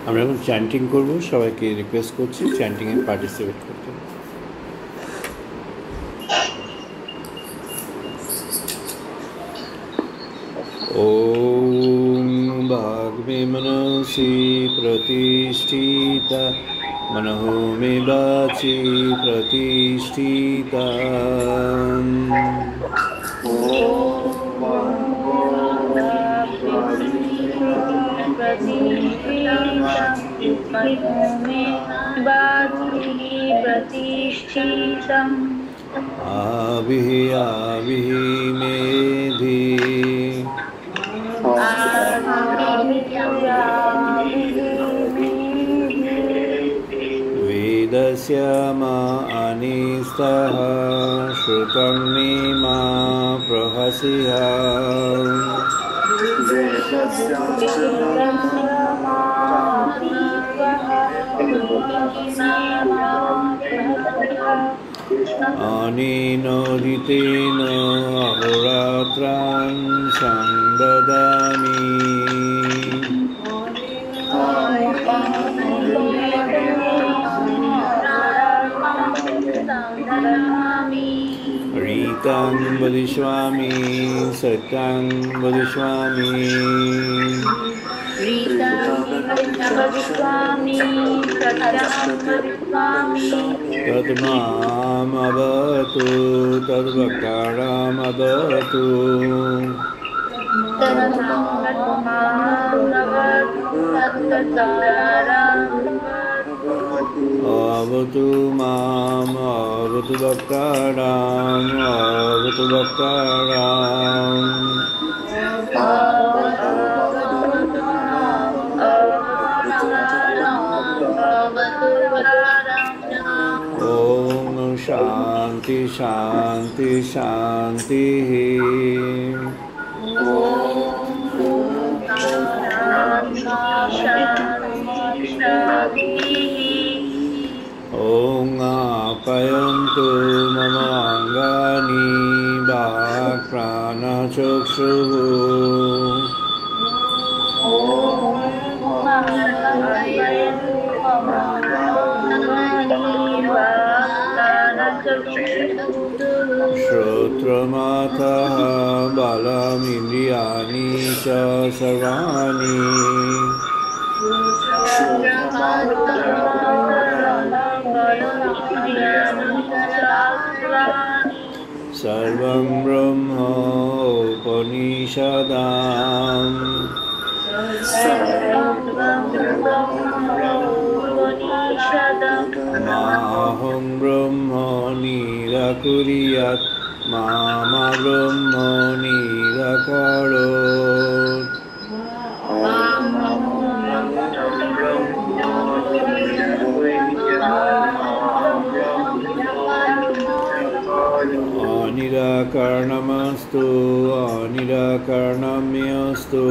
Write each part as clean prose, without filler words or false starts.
আমরা এখন চ্যান্টিং করব, সবাইকে রিকোয়েস্ট করছি চ্যান্টিংয়ে পার্টিসিপেট করতে। ওম ভাগ্মে মনসি প্রতিষ্ঠিতা মনঃ মে বাচি প্রতিষ্ঠিতা। आविः आविः मेधि वेदस्य मा अनिस्तः श्रुतं मे मा प्रहसिहा। अनेन ऋतेन अहोरात्रान् संददामि। ऋतं वदिष्यामि सत्यं वदिष्यामि। तद्माम् अवतु तद्वक्तारम् अवतु। अवतु माम् अवतु वक्तारम् अवतु वक्तारम्। ओम शांति शांति शांति। ओम आप्यायन्तु मम अङ्गानि वाक्प्राणचक्षुः। श्रोत्रमाथः बलमिन्द्रियाणि च सर्वाणि। सर्वं ब्रह्म उपनिषदाम्। माहं ब्रह्म निराकुर्यात् मा ब्रह्म निराकरोत्। अनिराकरणमस्तु अनिराकरणमस्तु।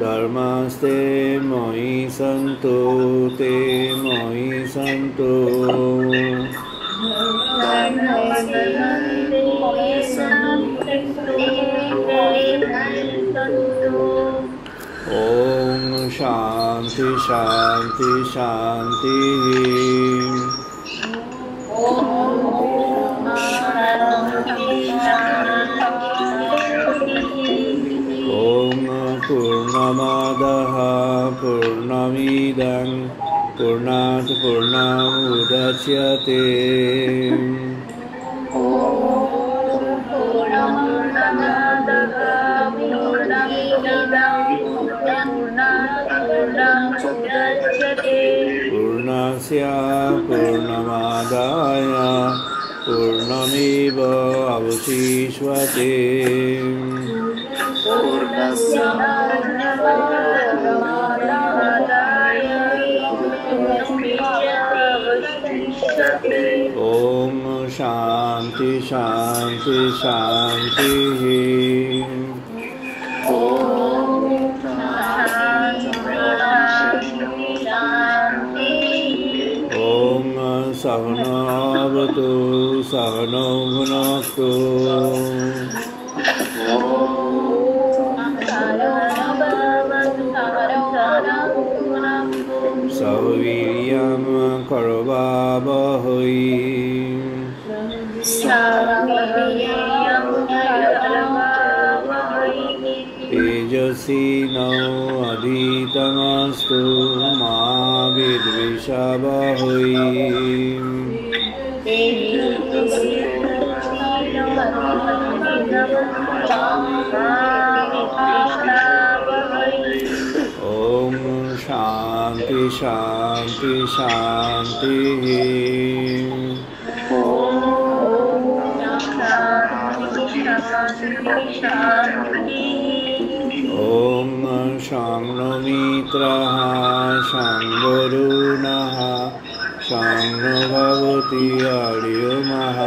धर्मस्ते मयि सन्तु ते मयि सन्तु। ओम शांति शांति शांति। ओम पूर्णमादाः पूर्णमिदं पूर्णात् पूर्णमुदच्यते। पूर्णस्य पूर्णमादाय पूर्णमेव अवशिष्यते। ओम शांति शांति शांति। ओम सहनावतु सहनौ भुनक्तु सवीर्यं करवावहै तेजस्विनावधीतमस्तु मा विद्विषावहै ओम शांति शांति शांति। ओम शं नो मित्रः शं वरुणः शं नो भवति अर्यमः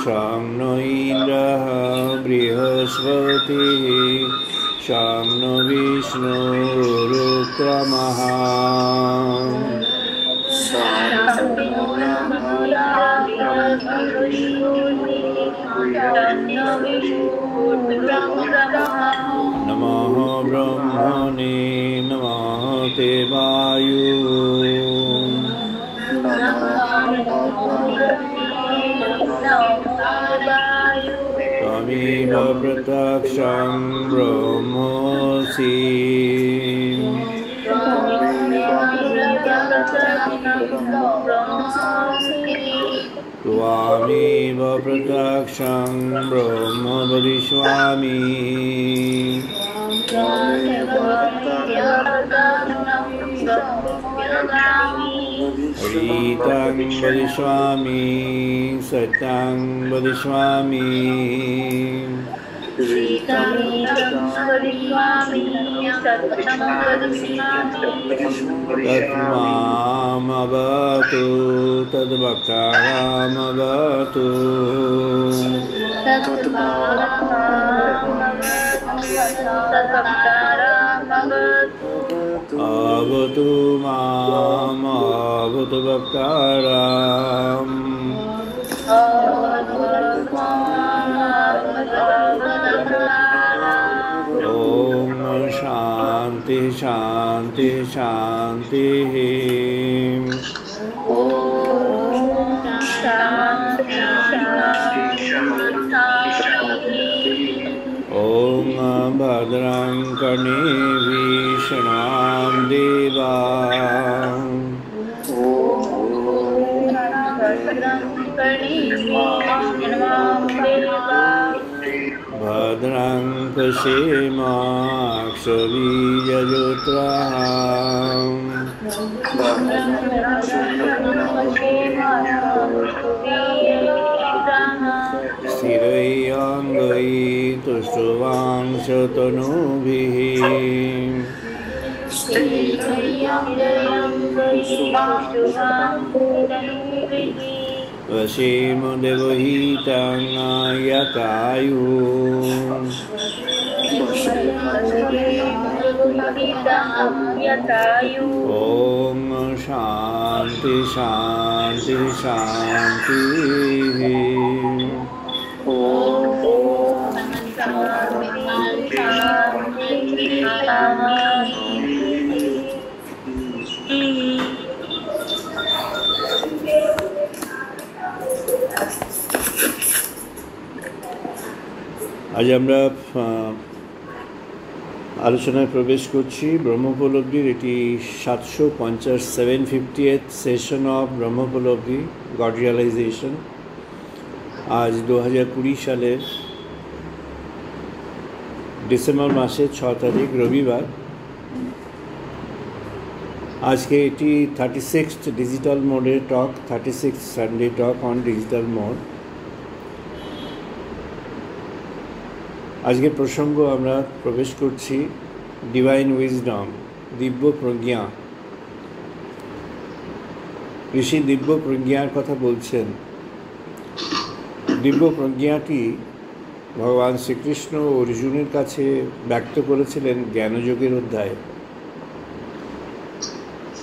शं नो इन्द्रः बृहस्पतिः शं नो विष्णुरुक्रमः नमः ब्रह्मणे नमः देवाय त्वमेव प्रत्यक्षं ब्रह्मोऽसि त्वमेव प्रत्यक्षं ब्रह्म वदिष्यामि रीतं वदिष्यामि सत्यं वदिष्यामि तत्मामवतु तद्वक्तारमवतु अवतु माम् अवतु वक्तारम् ओम शांति शांति शांति। ओम भद्रं कर्णेभिः शृणुयाम देवा भद्रं पश्येमाक्षभिर्यजत्राः स्थिरैरङ्गैः तुष्टुवांशतनूभिः वशीम देवहितं यतायुः ओम शांति शांति शांति। आज আমরা আলোচনায় প্রবেশ করছি ব্রহ্মোপলব্ধির এটি 750 সেশন অফ ব্রহ্মোপলব্ধি গড রিয়ালাইজেশন। আজ 2020 সালের ডিসেম্বর মাসের 6 তারিখ রবিবার। আজকে এটি 36th ডিজিটাল মোডের টক, 36th Sunday talk on digital mode. আজকের প্রসঙ্গ আমরা প্রবেশ করছি ডিভাইন উইজডম, দিব্য প্রজ্ঞা। ঋষি দিব্য প্রজ্ঞার কথা বলছেন। দিব্য প্রজ্ঞাটি ভগবান শ্রীকৃষ্ণ অর্জুনের কাছে ব্যক্ত করেছিলেন জ্ঞানযোগের অধ্যায়ে,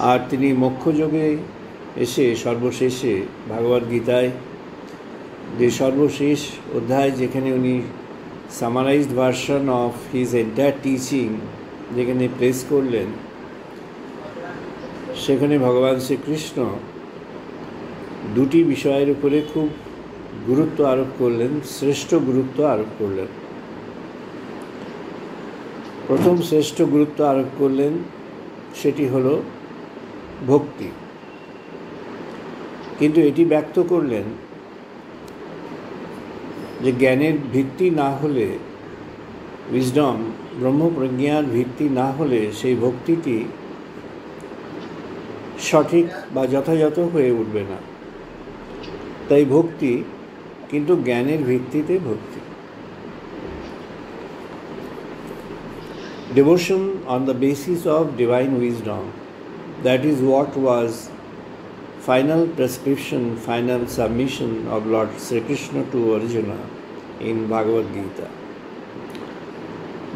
আর তিনি মোক্ষযোগে এসে সর্বশেষে ভগবদ্গীতায় যে সর্বশেষ অধ্যায়, যেখানে উনি summarised version of his entire teaching যেখানে প্লেস করলেন, সেখানে ভগবান শ্রীকৃষ্ণ দুটি বিষয়ের উপরে খুব গুরুত্ব আরোপ করলেন, শ্রেষ্ঠ গুরুত্ব আরোপ করলেন। প্রথম শ্রেষ্ঠ গুরুত্ব আরোপ করলেন সেটি হলো ভক্তি, কিন্তু এটি ব্যক্ত করলেন যে জ্ঞানের ভিত্তি না হলে, উইজডম ব্রহ্মপ্রজ্ঞার ভিত্তি না হলে সেই ভক্তিটি সঠিক বা যথাযথ হয়ে উঠবে না। তাই ভক্তি, কিন্তু জ্ঞানের ভিত্তিতে ভক্তি। Devotion on the basis of divine wisdom, that is what was final prescription, final submission of Lord Sri Krishna to Arjuna in Bhagavad Gita.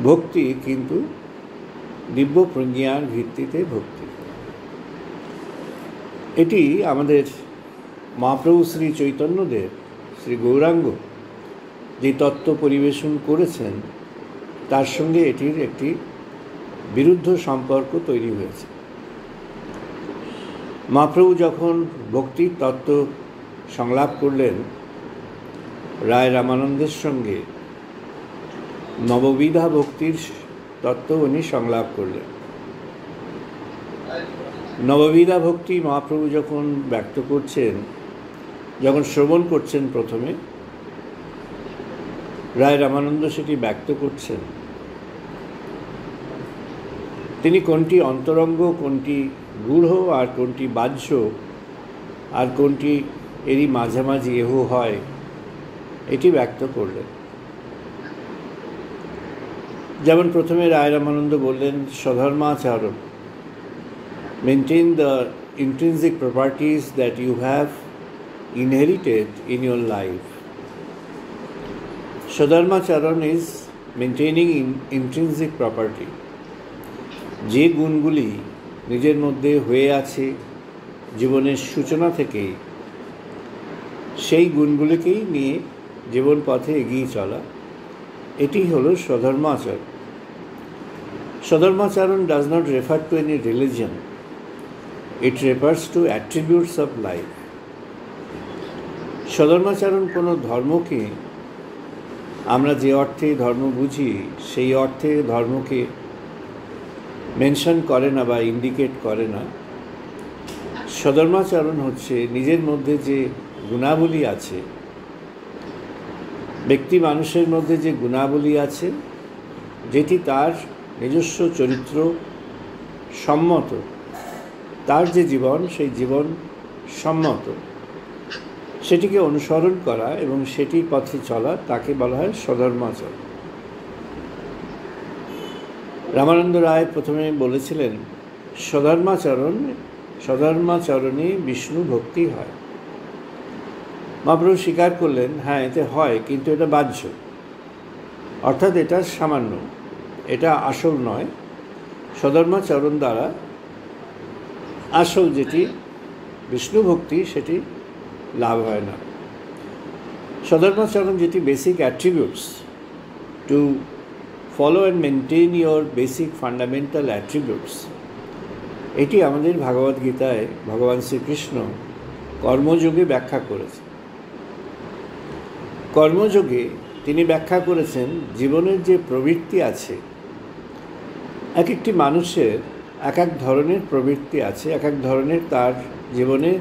ভক্তি কিন্তু দিব্য প্রজ্ঞার ভিত্তিতে ভক্তি। এটি আমাদের মহাপ্রভু শ্রী চৈতন্যদেব, শ্রী গৌরাঙ্গ যে তত্ত্ব পরিবেশন করেছেন, তার সঙ্গে এটির একটি বিরুদ্ধ সম্পর্ক তৈরি হয়েছে। মহাপ্রভু যখন ভক্তির তত্ত্ব সংলাপ করলেন রায় রামানন্দের সঙ্গে, নববিধা ভক্তির তত্ত্ব উনি সংলাপ করলেন। নববিধা ভক্তি মহাপ্রভু যখন ব্যক্ত করছেন, যখন শ্রবণ করছেন, প্রথমে রায় রামানন্দ সেটি ব্যক্ত করছেন। তিনি কোনটি অন্তরঙ্গ, কোনটি গূঢ়, আর কোনটি বাহ্য, আর কোনটি এরই মাঝামাঝি এহ হয়, এটি ব্যক্ত করলেন। যেমন প্রথমে রায় রামানন্দ বললেন স্বধর্মাচরণ, maintain the intrinsic properties that you have inherited in your life. Swadharmacharan is maintaining intrinsic property. যে গুণগুলি নিজের মধ্যে হয়ে আছে জীবনের সূচনা থেকেই, সেই গুণগুলিকেই নিয়ে জীবন পথে এগিয়ে চলা, এটি হলো স্বধর্মাচরণ। স্বধর্মাচরণ does not refer to any religion. It refers to attributes of life. স্বধর্মাচরণ কোনো ধর্মকে, আমরা যে অর্থে ধর্ম বুঝি সেই অর্থে ধর্মকে মেনশন করে না বা ইন্ডিকেট করে না। স্বধর্মাচরণ হচ্ছে নিজের মধ্যে যে গুণাবলী আছে, ব্যক্তি মানুষের মধ্যে যে গুণাবলী আছে, যেটি তার নিজস্ব চরিত্র সম্মত, তার যে জীবন, সেই জীবন সম্মত, সেটিকে অনুসরণ করা এবং সেটির পথে চলা, তাকে বলা হয় স্বধর্মাচরণ। রামানন্দ রায় প্রথমে বলেছিলেন স্বধর্মাচরণে বিষ্ণু ভক্তি হয়। মহাপ্রভু স্বীকার করলেন, হ্যাঁ এতে হয়, কিন্তু এটা বাহ্য, অর্থাৎ এটা সামান্য, এটা আসল নয়। স্বধর্মাচরণ দ্বারা আসল যেটি বিষ্ণু ভক্তি, সেটি লাভ হয় না। স্বধর্মাচরণ যেটি basic attributes to follow and maintain your basic fundamental attributes, এটি আমাদের ভগবদ্গীতায় ভগবান শ্রীকৃষ্ণ কর্মযোগে ব্যাখ্যা করেছেন। কর্মযোগে তিনি ব্যাখ্যা করেছেন জীবনের যে প্রবৃত্তি আছে, এক একটি মানুষের এক এক ধরনের প্রবৃত্তি আছে, এক এক ধরনের তার জীবনে,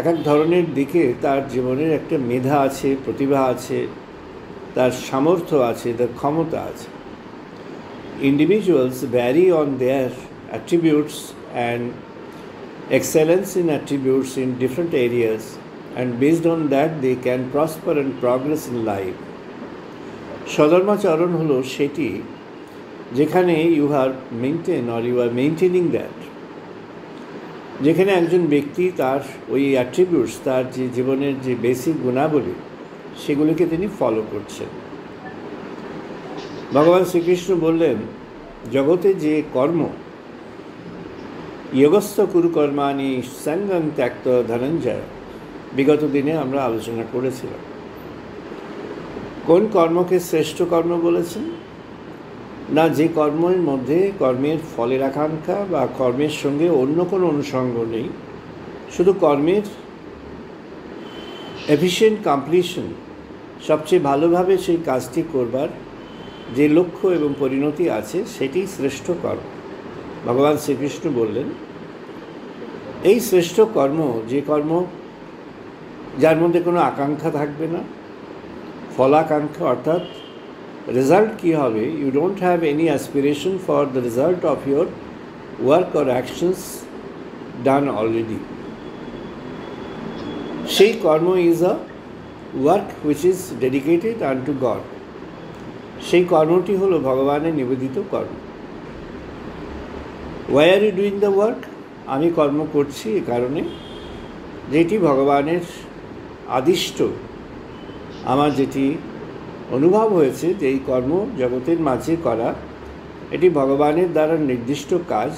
এক এক ধরনের দিকে তার জীবনের একটা মেধা আছে, প্রতিভা আছে, তার সামর্থ্য আছে, তার ক্ষমতা আছে। Individuals vary on their attributes and excellence in attributes in different areas, and based on that they can prosper and progress in life. স্বধর্মাচরণ হলো সেটি যেখানে you are maintain or you are maintaining that, যেখানে একজন ব্যক্তি তার ওই attributes, তার যে জীবনের যে বেসিক গুণাবলী, সেগুলিকে তিনি ফলো করছেন। ভগবান শ্রীকৃষ্ণ বললেন, জগতে যে কর্ম, যোগস্থ কুরু কর্মাণি সঙ্গং ত্যক্ত ধনঞ্জয়, বিগত দিনে আমরা আলোচনা করেছিলাম। কোন কর্মকে শ্রেষ্ঠ কর্ম বলেছেন? না যে কর্মের মধ্যে কর্মের ফলের আকাঙ্ক্ষা বা কর্মের সঙ্গে অন্য কোনো অনুষঙ্গ নেই, শুধু কর্মের এফিশিয়েন্ট কমপ্লিশন, সবচেয়ে ভালোভাবে সেই কাজটি করবার যে লক্ষ্য এবং পরিণতি আছে, সেটি শ্রেষ্ঠ কর্ম। ভগবান শ্রীকৃষ্ণ বললেন, এই শ্রেষ্ঠ কর্ম যে কর্ম যার মধ্যে কোনো আকাঙ্ক্ষা থাকবে না, ফলাকাঙ্ক্ষা, অর্থাৎ রেজাল্ট কী হবে, you don't have any aspiration for the result of your work or actions done already, সেই কর্ম is a work which is dedicated unto God. সেই কর্মটি হলো ভগবানের নিবেদিত কর্ম। Why are you doing the work? আমি কর্ম করছি এ কারণে যেটি ভগবানের আদিষ্ট, আমার যেটি অনুভব হয়েছে যে এই কর্ম জগতের মাঝে করা এটি ভগবানের দ্বারা নির্দিষ্ট কাজ,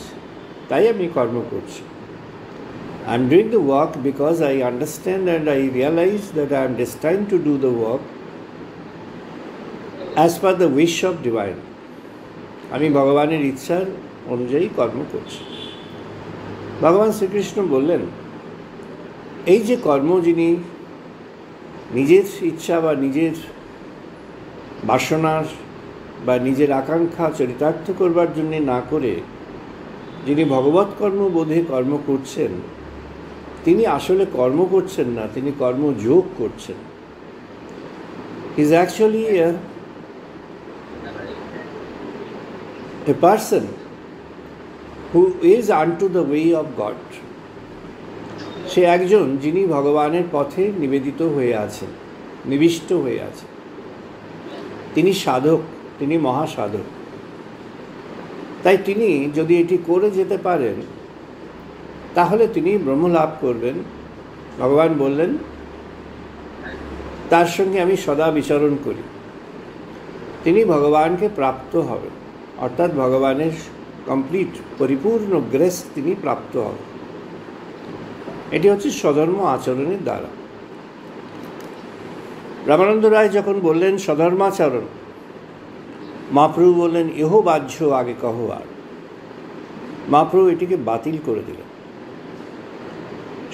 তাই আমি কর্ম করছি। I am doing the work because I understand and I realize that I am destined to do the work as per the wish of divine. আমি ভগবানের ইচ্ছার অনুযায়ী কর্ম করছি। ভগবান শ্রীকৃষ্ণ বললেন, এই যে কর্ম যিনি নিজের ইচ্ছা বা নিজের বাসনার বা নিজের আকাঙ্ক্ষা চরিতার্থ করবার জন্যে না করে যিনি ভগবৎ কর্মবোধে কর্ম করছেন, তিনি আসলে কর্ম করছেন না, তিনি কর্মযোগ করছেন। He is actually a person who is unto the way of God. সে একজন যিনি ভগবানের পথে নিবেদিত হয়ে আছেন, নিবিষ্ট হয়ে আছেন। তিনি সাধক, তিনি মহাসাধক। তাই তিনি যদি এটি করে যেতে পারেন তাহলে তিনি ব্রহ্ম লাভ করবেন। ভগবান বললেন, তার সঙ্গে আমি সদা বিচরণ করি, তিনি ভগবানকে প্রাপ্ত হবেন, অর্থাৎ ভগবানের কমপ্লিট পরিপূর্ণ গ্রেস তিনি প্রাপ্ত হবেন। এটি হচ্ছে স্বধর্ম আচরণের দ্বারা। রামানন্দ রায় যখন বললেন স্বধর্মাচরণ, মহাপ্রভু বললেন, ইহ বাহ্য আগে কহ আর। মহাপ্রভু এটিকে বাতিল করে দিলেন।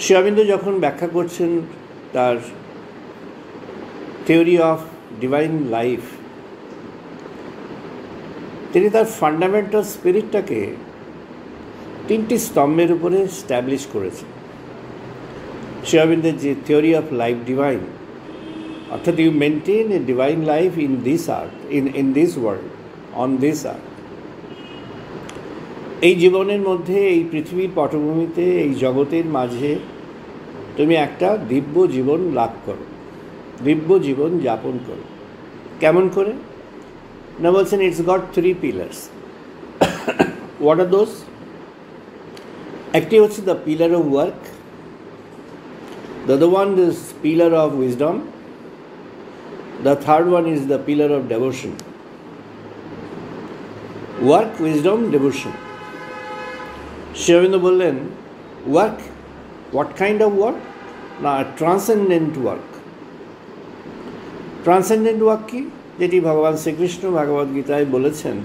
শ্রী অরবিন্দ যখন ব্যাখ্যা করছেন তার থিওরি অফ ডিভাইন লাইফ, তিনি তার ফান্ডামেন্টাল স্পিরিটটাকে তিনটি স্তম্ভের উপরে স্ট্যাবলিশ করেছেন। শ্রী অরবিন্দের যে থিওরি অফ লাইফ ডিভাইন, অর্থাৎ you maintain a divine life in this earth, in this world, on this earth. এই জীবনের মধ্যে, এই পৃথিবীর পটভূমিতে, এই জগতের মাঝে তুমি একটা দিব্য জীবন লাভ করো, দিব্য জীবন যাপন করো। কেমন করে না বলছেন, it's goat three pillars. What are those? একটি হচ্ছে the pillar of work, the other one is pillar of wisdom, the third one is the pillar of devotion. Work, wisdom, devotion. Shri Aurobindo বললেন, work, what kind of work? না, transcendent work. Transcendent work কি? যেটি ভগবান শ্রীকৃষ্ণ ভগবদ গীতায় বলেছেন,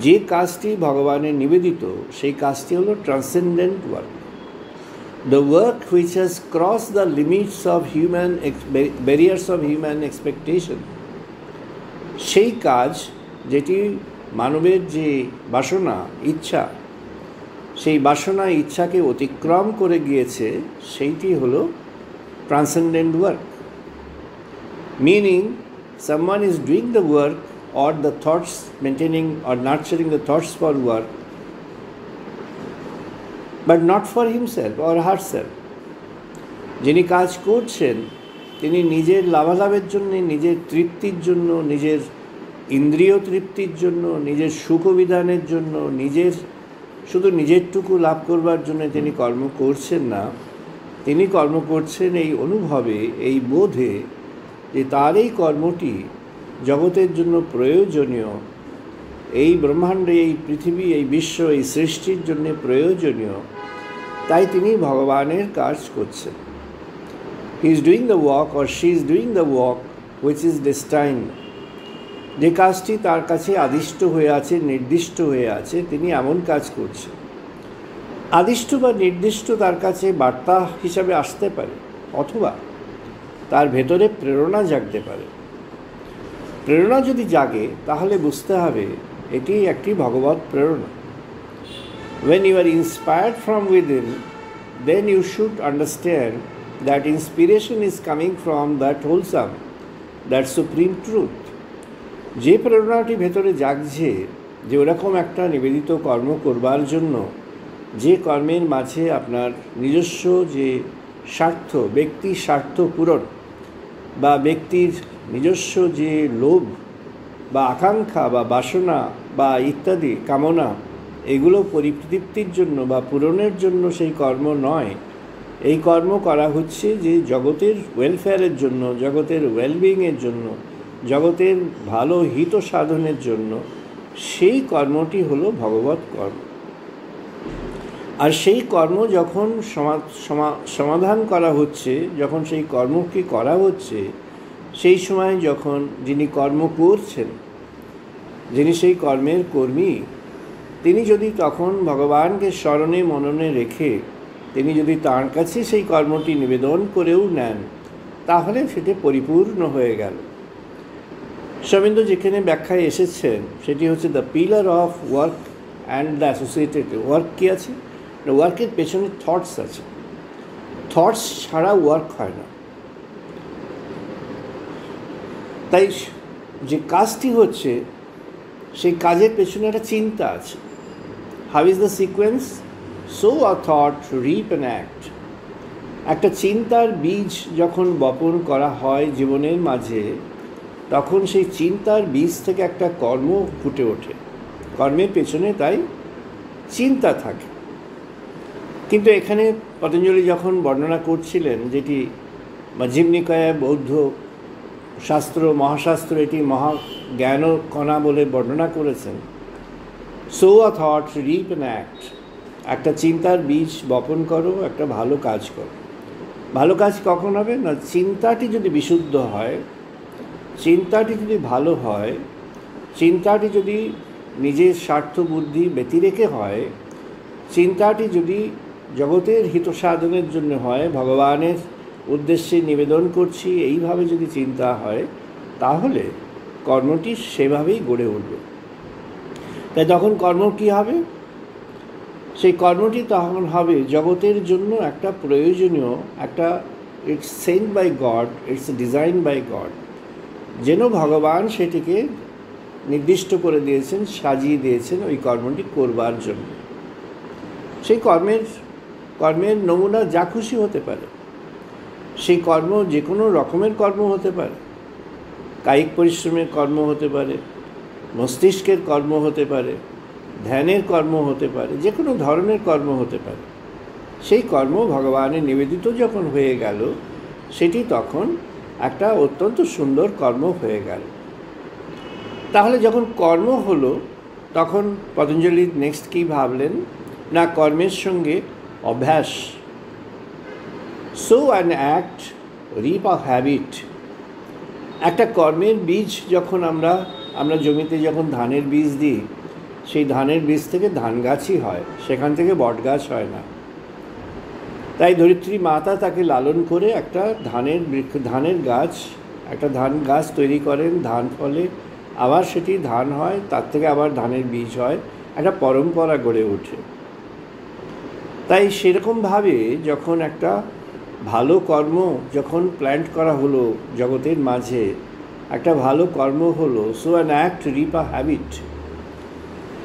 যে কাজটি ভগবানের নিবেদিত সেই কাজটি হলো transcendent work. The work which has crossed the limits of barriers of human expectation, সেই কাজ যেটি মানবের যে বাসনা, ইচ্ছা, সেই বাসনা ইচ্ছাকে অতিক্রম করে গিয়েছে, সেইটি হলো transcendent work. Meaning, someone is doing the work or the thoughts, maintaining or nurturing the thoughts for work, but not for himself or herself. যিনি কাজ করছেন তিনি নিজের লাভালাভের জন্য, নিজের তৃপ্তির জন্য, নিজের ইন্দ্রিয় তৃপ্তির জন্য, নিজের সুখবিধানের জন্য, শুধু নিজেরটুকু লাভ করবার জন্য তিনি কর্ম করছেন না। তিনি কর্ম করছেন এই অনুভবে, এই বোধে যে তার এই কর্মটি জগতের জন্য প্রয়োজনীয়, এই ব্রহ্মাণ্ডে, এই পৃথিবী, এই বিশ্ব, এই সৃষ্টির জন্য প্রয়োজনীয়, তাই তিনি ভগবানের কাজ করছেন। He is doing the work or she is doing the work which is destined. যে কাজটি তার কাছে আদিষ্ট হয়ে আছে, নির্দিষ্ট হয়ে আছে, তিনি এমন কাজ করছেন। আদিষ্ট বা নির্দিষ্ট তার কাছে বার্তা হিসাবে আসতে পারে, অথবা তার ভেতরে প্রেরণা জাগতে পারে। প্রেরণা যদি জাগে তাহলে বুঝতে হবে এটি একটি ভগবত প্রেরণা। When you are inspired from within, then you should understand that inspiration is coming from that wholesome, that supreme truth. যে প্রেরণাটি ভেতরে জাগছে, যে ওরকম একটা নিবেদিত কর্ম করবার জন্য, যে কর্মের মাঝে আপনার নিজস্ব যে স্বার্থ, ব্যক্তির স্বার্থ পূরণ বা ব্যক্তির নিজস্ব যে লোভ বা আকাঙ্ক্ষা বা বাসনা বা ইত্যাদি কামনা, এগুলো পরিতৃপ্তির জন্য বা পূরণের জন্য সেই কর্ম নয়। এই কর্ম করা হচ্ছে যে জগতের ওয়েলফেয়ারের জন্য, জগতের ওয়েলবিংয়ের জন্য, জগতের ভালো হিত সাধনের জন্য। সেই কর্মটি হলো ভগবত কর্ম। আর সেই কর্ম যখন সমাধান করা হচ্ছে, যখন সেই কর্মকে করা হচ্ছে, সেই সময় যখন যিনি কর্ম করছেন, যিনি সেই কর্মের কর্মী, তিনি যদি তখন ভগবানকে স্মরণে মননে রেখে তিনি যদি তাঁর কাছে সেই কর্মটি নিবেদন করেও নেন, তাহলে সেটি পরিপূর্ণ হয়ে গেল। শরমিন্দ যেখানে ব্যাখ্যায় এসেছেন সেটি হচ্ছে the pillar of work and the associated work. কী আছে? ওয়ার্কের পেছনে থটস আছে। থটস ছাড়া ওয়ার্ক হয় না। তাই যে কাজটি হচ্ছে সেই কাজের পেছনে একটা চিন্তা আছে। How is the sequence? So a thought reap an act. একটা চিন্তার বীজ যখন বপন করা হয় জীবনের মাঝে, তখন সেই চিন্তার বীজ থেকে একটা কর্ম ফুটে ওঠে। কর্মের পেছনে তাই চিন্তা থাকে। কিন্তু এখানে পতঞ্জলি যখন বর্ণনা করছিলেন, যেটি মজহিম নিকায়ে বৌদ্ধ শাস্ত্র, মহাশাস্ত্র এটি মহাজ্ঞান কণা বলে বর্ণনা করেছেন। So a thought reap an act. একটা চিন্তার বীজ বপন করো, একটা ভালো কাজ করো। ভালো কাজ কখন হবে না? চিন্তাটি যদি বিশুদ্ধ হয়, চিন্তাটি যদি ভালো হয়, চিন্তাটি যদি নিজের স্বার্থ বুদ্ধি ব্যতিরেকে হয়, চিন্তাটি যদি জগতের হিত সাধনের জন্য হয়, ভগবানের উদ্দেশ্যে নিবেদন করছি এইভাবে যদি চিন্তা হয়, তাহলে কর্মটি সেভাবেই গড়ে উঠবে। তাই তখন কর্ম কী হবে? সেই কর্মটি তখন হবে জগতের জন্য একটা প্রয়োজনীয়, একটা it's sent by God, it's design by God. যেন ভগবান সেটিকে নির্দিষ্ট করে দিয়েছেন, সাজিয়ে দিয়েছেন ওই কর্মটি করবার জন্য। সেই কর্মের নমুনা যা খুশি হতে পারে। সেই কর্ম যে কোনো রকমের কর্ম হতে পারে। কায়িক পরিশ্রমের কর্ম হতে পারে, মস্তিষ্কের কর্ম হতে পারে, ধ্যানের কর্ম হতে পারে, যে কোনো ধরনের কর্ম হতে পারে। সেই কর্ম ভগবানের নিবেদিত যখন হয়ে গেল, সেটি তখন একটা অত্যন্ত সুন্দর কর্ম হয়ে গেল। তাহলে যখন কর্ম হলো, তখন পতঞ্জলি নেক্সট কী ভাবলেন না, কর্মের সঙ্গে অভ্যাস। So an act reap a habit. একটা কর্মের বীজ যখন আমরা জমিতে যখন ধানের বীজ দিই, সেই ধানের বীজ থেকে ধান গাছই হয়, সেখান থেকে বট গাছ হয় না। তাই ধরিত্রী মাতা তাকে লালন করে একটা ধানের গাছ, একটা ধান গাছ তৈরি করেন, ধান ফলে, আবার সেটি ধান হয়, তার থেকে আবার ধানের বীজ হয়, একটা পরম্পরা গড়ে ওঠে। তাই সেরকমভাবে যখন একটা ভালো কর্ম যখন প্ল্যান্ট করা হলো জগতের মাঝে, একটা ভালো কর্ম হলো, so an act reap a habit.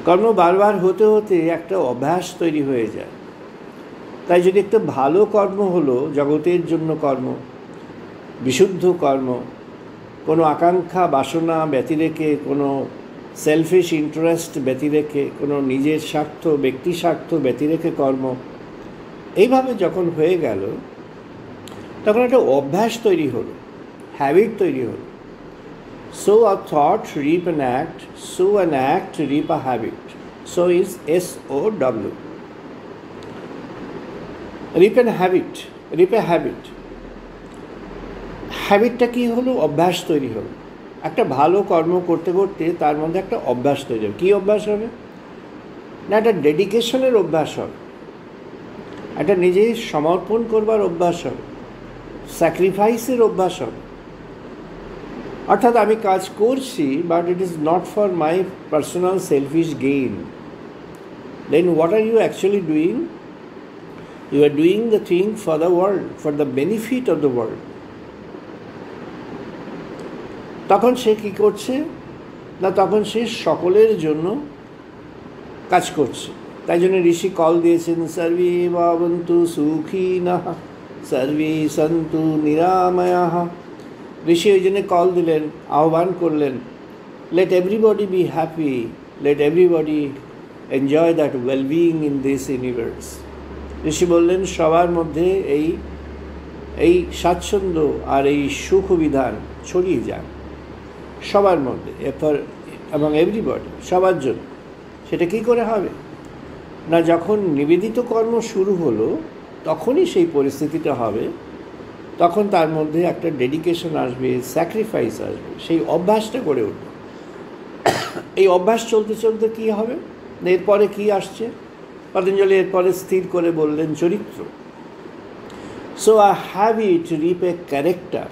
কর্ম বারবার হতে হতে একটা অভ্যাস তৈরি হয়ে যায়। তাই যদি একটা ভালো কর্ম হলো, জগতের জন্য কর্ম, বিশুদ্ধ কর্ম, কোনো আকাঙ্ক্ষা বাসনা ব্যতিরেকে, কোনো সেলফিশ ইন্টারেস্ট ব্যতিরেকে, কোনো নিজের স্বার্থ, ব্যক্তি স্বার্থ ব্যতিরেকে কর্ম, এইভাবে যখন হয়ে গেল, তখন একটা অভ্যাস তৈরি হলো, হ্যাবিট তৈরি হলো। Sow a thought, reap an act. Sow an act, reap a habit. So is SOW. Reap an habit. Reap a habit. হ্যাবিটটা কী হলো? অভ্যাস তৈরি হলো। একটা ভালো কর্ম করতে করতে তার মধ্যে একটা অভ্যাস তৈরি হবে। কী অভ্যাস হবে? না, একটা ডেডিকেশনের অভ্যাস হবে, একটা নিজেই সমর্পণ করবার অভ্যাস হবে, স্যাক্রিফাইসের অভ্যাস হবে। অর্থাৎ আমি কাজ করছি, but it is not for my personal selfish gain. Then what are you actually doing? You are doing the thing for the world, for the benefit of the world. তখন সে কী করছে? না, তখন সে সকলের জন্য কাজ করছে। তাই জন্য ঋষি কল দিয়েছেন, সর্বে ভবন্তু সুখিনঃ সর্বে সন্তু নিরাময়াঃ। ঋষি ওই জন্য কল দিলেন, আহ্বান করলেন, let everybody be happy, let everybody enjoy that wellbeing in this universe. ঋষি বললেন সবার মধ্যে এই স্বাচ্ছন্দ্য আর এই সুখ বিধান ছড়িয়ে যান সবার মধ্যে, এবং এভরিবডি, সবার জন্য। সেটা কী করে হবে? না, যখন নিবেদিত কর্ম শুরু হলো তখনই সেই পরিস্থিতিটা হবে। তখন তার মধ্যে একটা ডেডিকেশন আসবে, স্যাক্রিফাইস আসবে, সেই অভ্যাসটা গড়ে উঠবে। এই অভ্যাস চলতে চলতে কী হবে? এরপরে কী আসছে? পতঞ্জলি এরপরে স্থির করে বললেন চরিত্র। So a habit reap a character.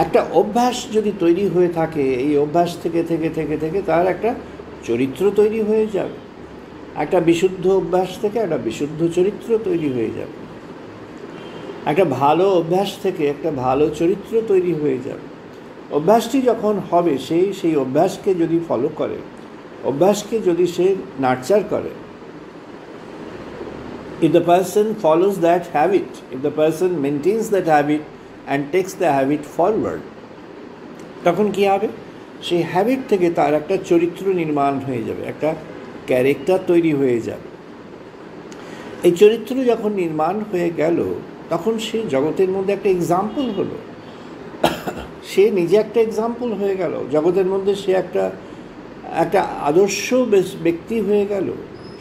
একটা অভ্যাস যদি তৈরি হয়ে থাকে, এই অভ্যাস থেকে থেকে থেকে থেকে তার একটা চরিত্র তৈরি হয়ে যাবে। একটা বিশুদ্ধ অভ্যাস থেকে একটা বিশুদ্ধ চরিত্র তৈরি হয়ে যাবে। একটা ভালো অভ্যাস থেকে একটা ভালো চরিত্র তৈরি হয়ে যাবে। অভ্যাসটি যখন হবে, সেই অভ্যাসকে যদি ফলো করে, অভ্যাসকে যদি সে নার্চার করে, if the person follows that habit, if the person maintains that habit and takes the habit forward, তখন কী হবে? সেই হ্যাবিট থেকে তার একটা চরিত্র নির্মাণ হয়ে যাবে, একটা ক্যারেক্টার তৈরি হয়ে যাবে। এই চরিত্র যখন নির্মাণ হয়ে গেল, তখন সে জগতের মধ্যে একটা এক্সাম্পল হলো। সে নিজে একটা এক্সাম্পল হয়ে গেল জগতের মধ্যে। সে একটা আদর্শ ব্যক্তি হয়ে গেল।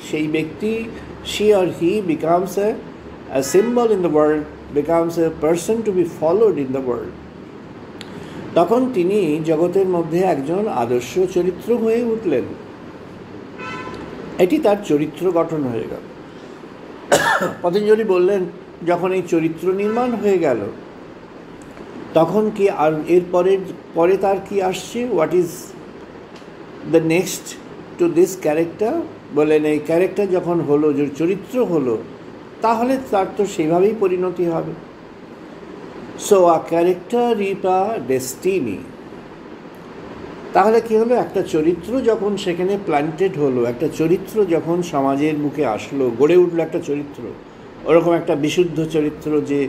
সেই ব্যক্তি, she or he becomes a symbol in the world, becomes a person to be followed in the world. তখন তিনি জগতের মধ্যে একজন আদর্শ চরিত্র হয়ে উঠলেন। এটি তার চরিত্র গঠন হয়ে গেল। পতঞ্জলি বললেন, যখন এই চরিত্র নির্মাণ হয়ে গেল, তখন কি আর পরে তার কি আসছে? What is the next to this character? বলেন, এই ক্যারেক্টার যখন হলো, যে চরিত্র হলো, তাহলে তার তো সেইভাবেই পরিণতি হবে। So a character reap a destiny. তাহলে কী হলো? একটা চরিত্র যখন সেখানে প্ল্যান্টেড হলো, একটা চরিত্র যখন সমাজের মুখে আসলো, গড়ে উঠলো একটা চরিত্র, ওরকম একটা বিশুদ্ধ চরিত্র, যে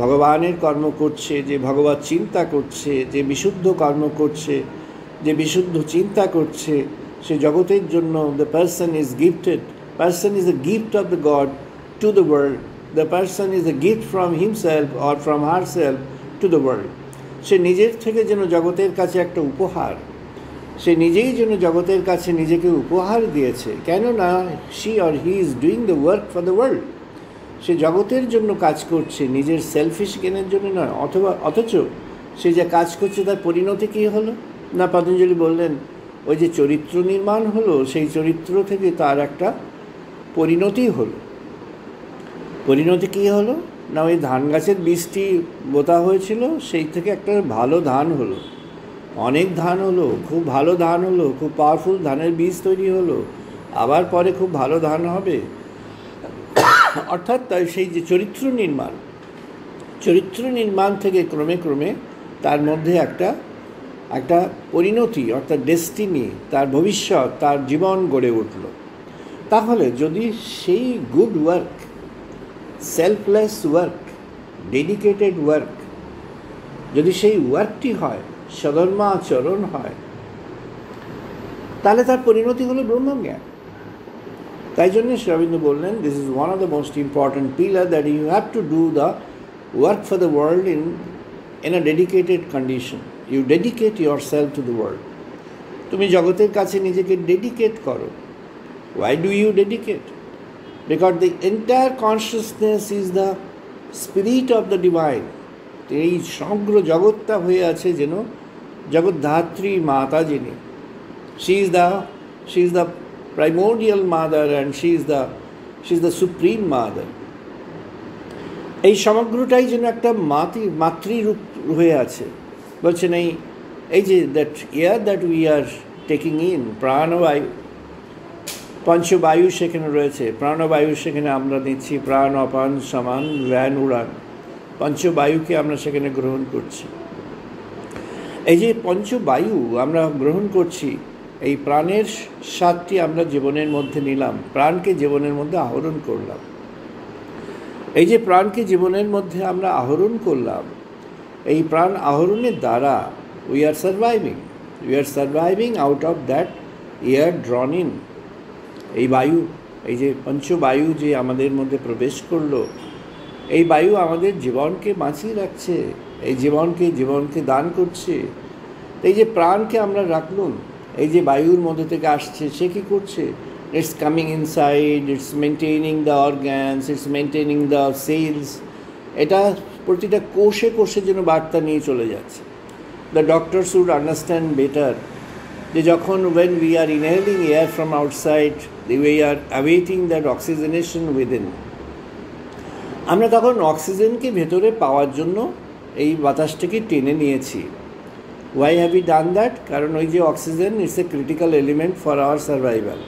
ভগবানের কর্ম করছে, যে ভগবত চিন্তা করছে, যে বিশুদ্ধ কর্ম করছে, যে বিশুদ্ধ চিন্তা করছে, সে জগতের জন্য। The person is gifted, person is a gift of the God to the world, the person is a gift from himself or from herself to the world. সে নিজের থেকে যেন জগতের কাছে একটা উপহার, সে নিজেই যেন জগতের কাছে নিজেকে উপহার দিয়েছে। কেননা she or he is doing the work for the world. সে জগতের জন্য কাজ করছে, নিজের সেলফিশ গেনের জন্য নয়। অথচ সে যে কাজ করছে তার পরিণতি কী হলো? না, পতঞ্জলি বললেন, ওই যে চরিত্র নির্মাণ হলো, সেই চরিত্র থেকে তার একটা পরিণতি হলো। পরিণতি কী হলো? না, ওই ধান গাছের বীজটি বোতা হয়েছিল, সেই থেকে একটা ভালো ধান হলো, অনেক ধান হলো, খুব ভালো ধান হলো, খুব পাওয়ারফুল ধানের বীজ তৈরি হলো, আবার পরে খুব ভালো ধান হবে। অর্থাৎ তাই সেই যে চরিত্র নির্মাণ থেকে ক্রমে ক্রমে তার মধ্যে একটা পরিণতি, অর্থাৎ ডেস্টিনি, তার ভবিষ্যৎ, তার জীবন গড়ে উঠল। তাহলে যদি সেই good work, selfless work, dedicated work, যদি সেই ওয়ার্কটি হয়, সধর্মাচরণ হয়, তাহলে তার পরিণতি হলো ব্রহ্মজ্ঞান। তাই জন্য শ্রী অরবিন্দ বললেন, this is one of the most important pillar, that you have to do the work for the world in a dedicated condition. You dedicate yourself to the world. তুমি জগতের কাছে নিজেকে ডেডিকেট করো. Why do you dedicate? Because the entire consciousness is the spirit of the divine. এই সমগ্র জগৎটা হয়ে আছে যেন জগদ্ধাত্রী মাতা যিনি. She is the primordial mother and she is the supreme mother. এই সমগ্রটাই যেন একটা মাতৃরূপ হয়ে আছে. বলছেন এই যে that air that we are taking in, প্রাণবায়ু, পঞ্চবায়ু সেখানে রয়েছে, প্রাণবায়ু সেখানে আমরা নিচ্ছি, প্রাণ অপান সমান ব্যান উড়ান, পঞ্চবায়ুকে আমরা সেখানে গ্রহণ করছি. এই যে পঞ্চবায়ু আমরা গ্রহণ করছি, এই প্রাণের স্বাদটি আমরা জীবনের মধ্যে নিলাম, প্রাণকে জীবনের মধ্যে আহরণ করলাম. এই যে প্রাণকে জীবনের মধ্যে আমরা আহরণ করলাম, এই প্রাণ আহরণের দ্বারা we are surviving out of that air ড্রন in. এই বায়ু, এই যে পঞ্চবায়ু যে আমাদের মধ্যে প্রবেশ করলো, এই বায়ু আমাদের জীবনকে বাঁচিয়ে রাখছে, এই জীবনকে দান করছে. এই যে প্রাণকে আমরা রাখলাম, এই যে বায়ুর মধ্যে থেকে আসছে, সে কী করছে? It's coming inside, it's maintaining the organs, it's maintaining the cells. এটা প্রতিটা কোষে কোষে যেন বার্তা নিয়ে চলে যাচ্ছে. The doctors should understand better যে যখন when we are inhaling air from outside, we are awaiting that oxygenation within. আমরা তখন অক্সিজেনকে ভেতরে পাওয়ার জন্য এই বাতাসটাকে টেনে নিয়েছি. Why have we done that? কারণ ওই যে oxygen it's a critical element for our survival.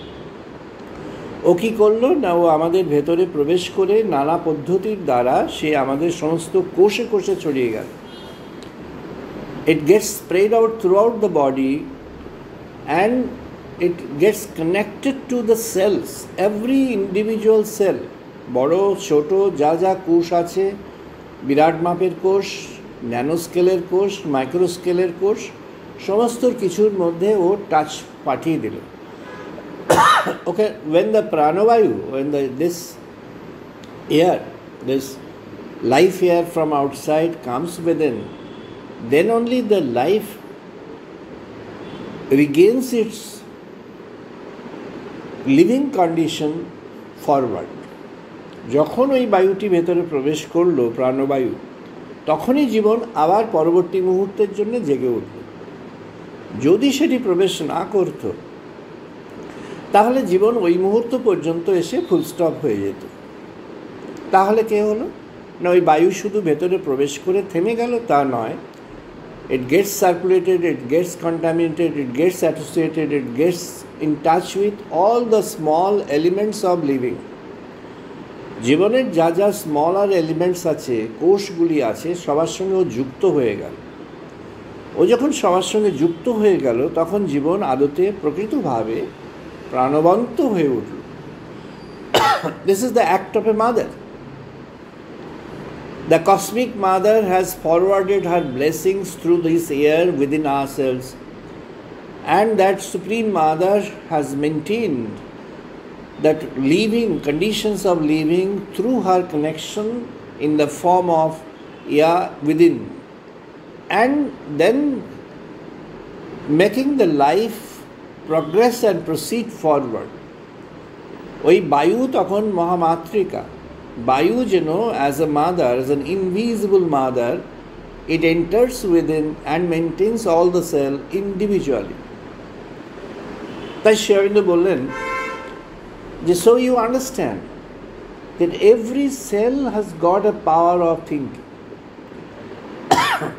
ও কী করলো না, ও আমাদের ভেতরে প্রবেশ করে নানা পদ্ধতির দ্বারা সে আমাদের সমস্ত কোষে কোষে ছড়িয়ে গেল. It gets spread out throughout the body and it gets connected to the cells, every individual cell. বড় ছোট যা কোষ আছে, বিরাট মাপের কোষ, ন্যানো স্কেলের কোষ, মাইক্রো স্কেলের কোষ, সমস্ত কিছুর মধ্যে ও টাচ পাঠিয়ে দিল. Okay, when the pranavayu, this air, this life air from outside comes within, then only the life regains its living condition forward. যখন ওই বায়ুটি ভেতরে প্রবেশ করলো, প্রাণবায়ু, তখনই জীবন আবার পরবর্তী মুহূর্তের জন্য জেগে উঠল. যদি সেটি প্রবেশ না করত, তাহলে জীবন ওই মুহূর্ত পর্যন্ত এসে ফুলস্টপ হয়ে যেত. তাহলে কে হলো না, ওই বায়ু শুধু ভেতরে প্রবেশ করে থেমে গেল তা নয়. It gets circulated, it gets contaminated, it gets associated, it gets in touch with all the small elements of living. জীবনের যা স্মলার এলিমেন্টস আছে, কোষগুলি আছে, সবার সঙ্গে ও যুক্ত হয়ে গেল. ও যখন সবার সঙ্গে যুক্ত হয়ে গেল, তখন জীবন আদতে প্রকৃতভাবে প্রাণবন্ত হয়ে উঠল. This is the act of a mother. The cosmic mother has forwarded her blessings through this air within ourselves, and that supreme mother has maintained that living conditions of living through her connection in the form of air within, and then making the life progress and proceed forward. ওই বায়ু তখন মহামাতৃকা. বায়ু যেন as a mother, as an invisible mother, it enters within and maintains all the cell individually. তাই শ্রী অরবিন্দ বললেন যে so you understand that every cell has got a power of thinking.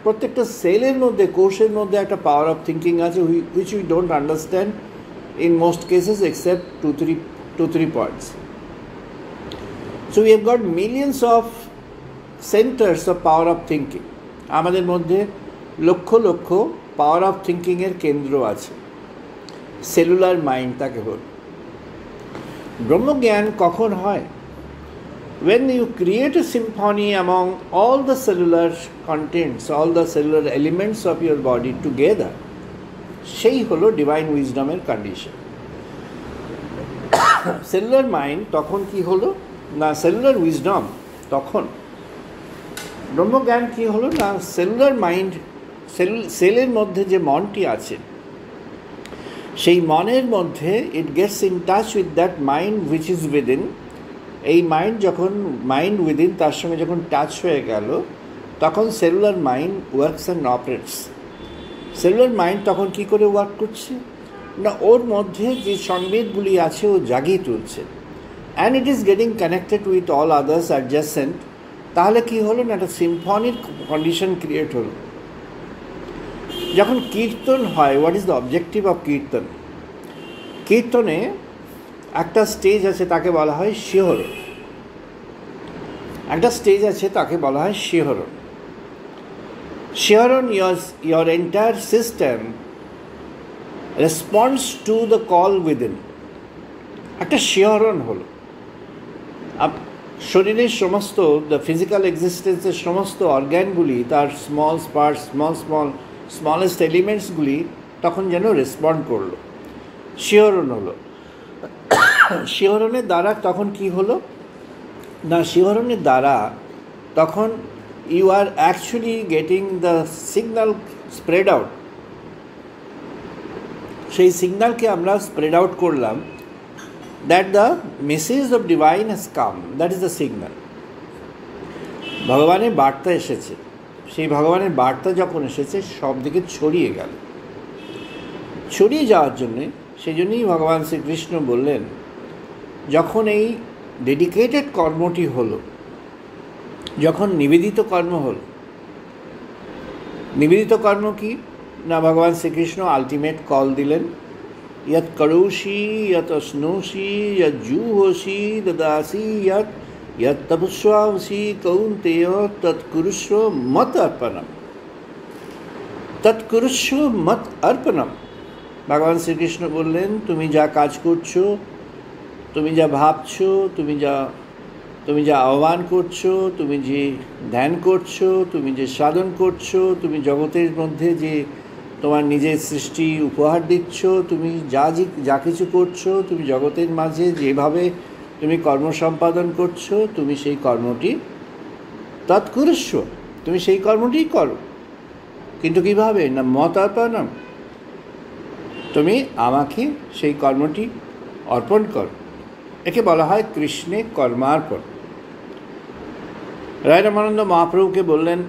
প্রত্যেকটা সেলের মধ্যে, কোষের মধ্যে একটা পাওয়ার অফ থিঙ্কিং আছে, which we don't understand in most cases except two, three points. So we have got millions of centers of power of thinking. আমাদের মধ্যে lakh lakh power of থিঙ্কিংয়ের কেন্দ্র আছে. সেলুলার মাইন্ড তাকে বল. ব্রহ্মজ্ঞান কখন হয়? When you create a symphony among all the cellular contents, all the cellular elements of your body together, সেই হলো divine উইজডমের condition. Cellular mind তখন কি হলো না, সেলুলার উইজডম তখন ব্রহ্মজ্ঞান কী হলো না, সেলুলার মাইন্ড, সেলের মধ্যে যে মনটি আছে সেই মনের মধ্যে it gets in touch with that mind which is within. এই মাইন্ড যখন মাইন্ড উইদিন তার সঙ্গে যখন টাচ হয়ে গেল তখন cellular mind works and operates. Cellular mind তখন কী করে ওয়ার্ক করছে না, ওর মধ্যে যে সংবেদগুলি আছে ও জাগিয়ে তুলছে, and it is getting connected with all others adjacent. তাহলে কী হলো না, একটা সিম্ফনির কন্ডিশন ক্রিয়েট হলো। যখন কীর্তন হয়, what is the objective of kirtan? কীর্তনে একটা স্টেজ আছে, তাকে বলা হয় শিহরণ। একটা স্টেজ আছে, তাকে বলা হয় শিহরণ। শিহরণ, your entire system responds to the call within. একটা শিহরণ হলো। শরীরের সমস্ত, দ্য ফিজিক্যাল এক্সিস্টেন্সের সমস্ত অর্গ্যানগুলি, তার স্মলেস্ট এলিমেন্টসগুলি তখন যেন রেসপন্ড করলো, শিহরণ হলো। শিহরণের দ্বারা তখন কি হলো না, শিহরণের দ্বারা তখন you are actually getting the signal spread out. সেই সিগন্যালকে আমরা স্প্রেড আউট করলাম, that the message of divine has come, that is the signal. ভগবানের বার্তা এসেছে। সেই ভগবানের বার্তা যখন এসেছে সব দিকে ছড়িয়ে গেল। ছড়িয়ে যাওয়ার জন্যে, সেই জন্যই ভগবান শ্রীকৃষ্ণ বললেন, যখন এই ডেডিকেটেড কর্মটি হলো, যখন নিবেদিত কর্ম হলো, নিবেদিত কর্ম কি না, ভগবান শ্রীকৃষ্ণ আলটিমেট কল দিলেন, यत् करोषि यत् अश्नोषि यत् जुहोषि ददासि यत् तपस्वासि कौन्तेय तत्कुरुष्व मत अर्पणम, तत्कुरुष्व मत अर्पणम। ভগবান শ্রীকৃষ্ণ বললেন, তুমি যা কাজ করছো, তুমি যা ভাবছো, তুমি যা আহ্বান করছো, তুমি যে ধ্যান করছো, তুমি যে সাধন করছো, তুমি জগতের মধ্যে যে তোমার নিজের সৃষ্টি উপহার দিচ্ছ, তুমি যা কিছু করছো, তুমি জগতের মাঝে যেভাবে তুমি কর্ম সম্পাদন করছো, তুমি সেই কর্মটি তৎকুরস্ব, তুমি সেই কর্মটিই করো। কিন্তু কীভাবে না, মত অর্পণম, তুমি আমাকে সেই কর্মটি অর্পণ করো। একে বলা হয় কৃষ্ণে কর্মার্পণ। রায় রামানন্দ মহাপ্রভুকে বললেন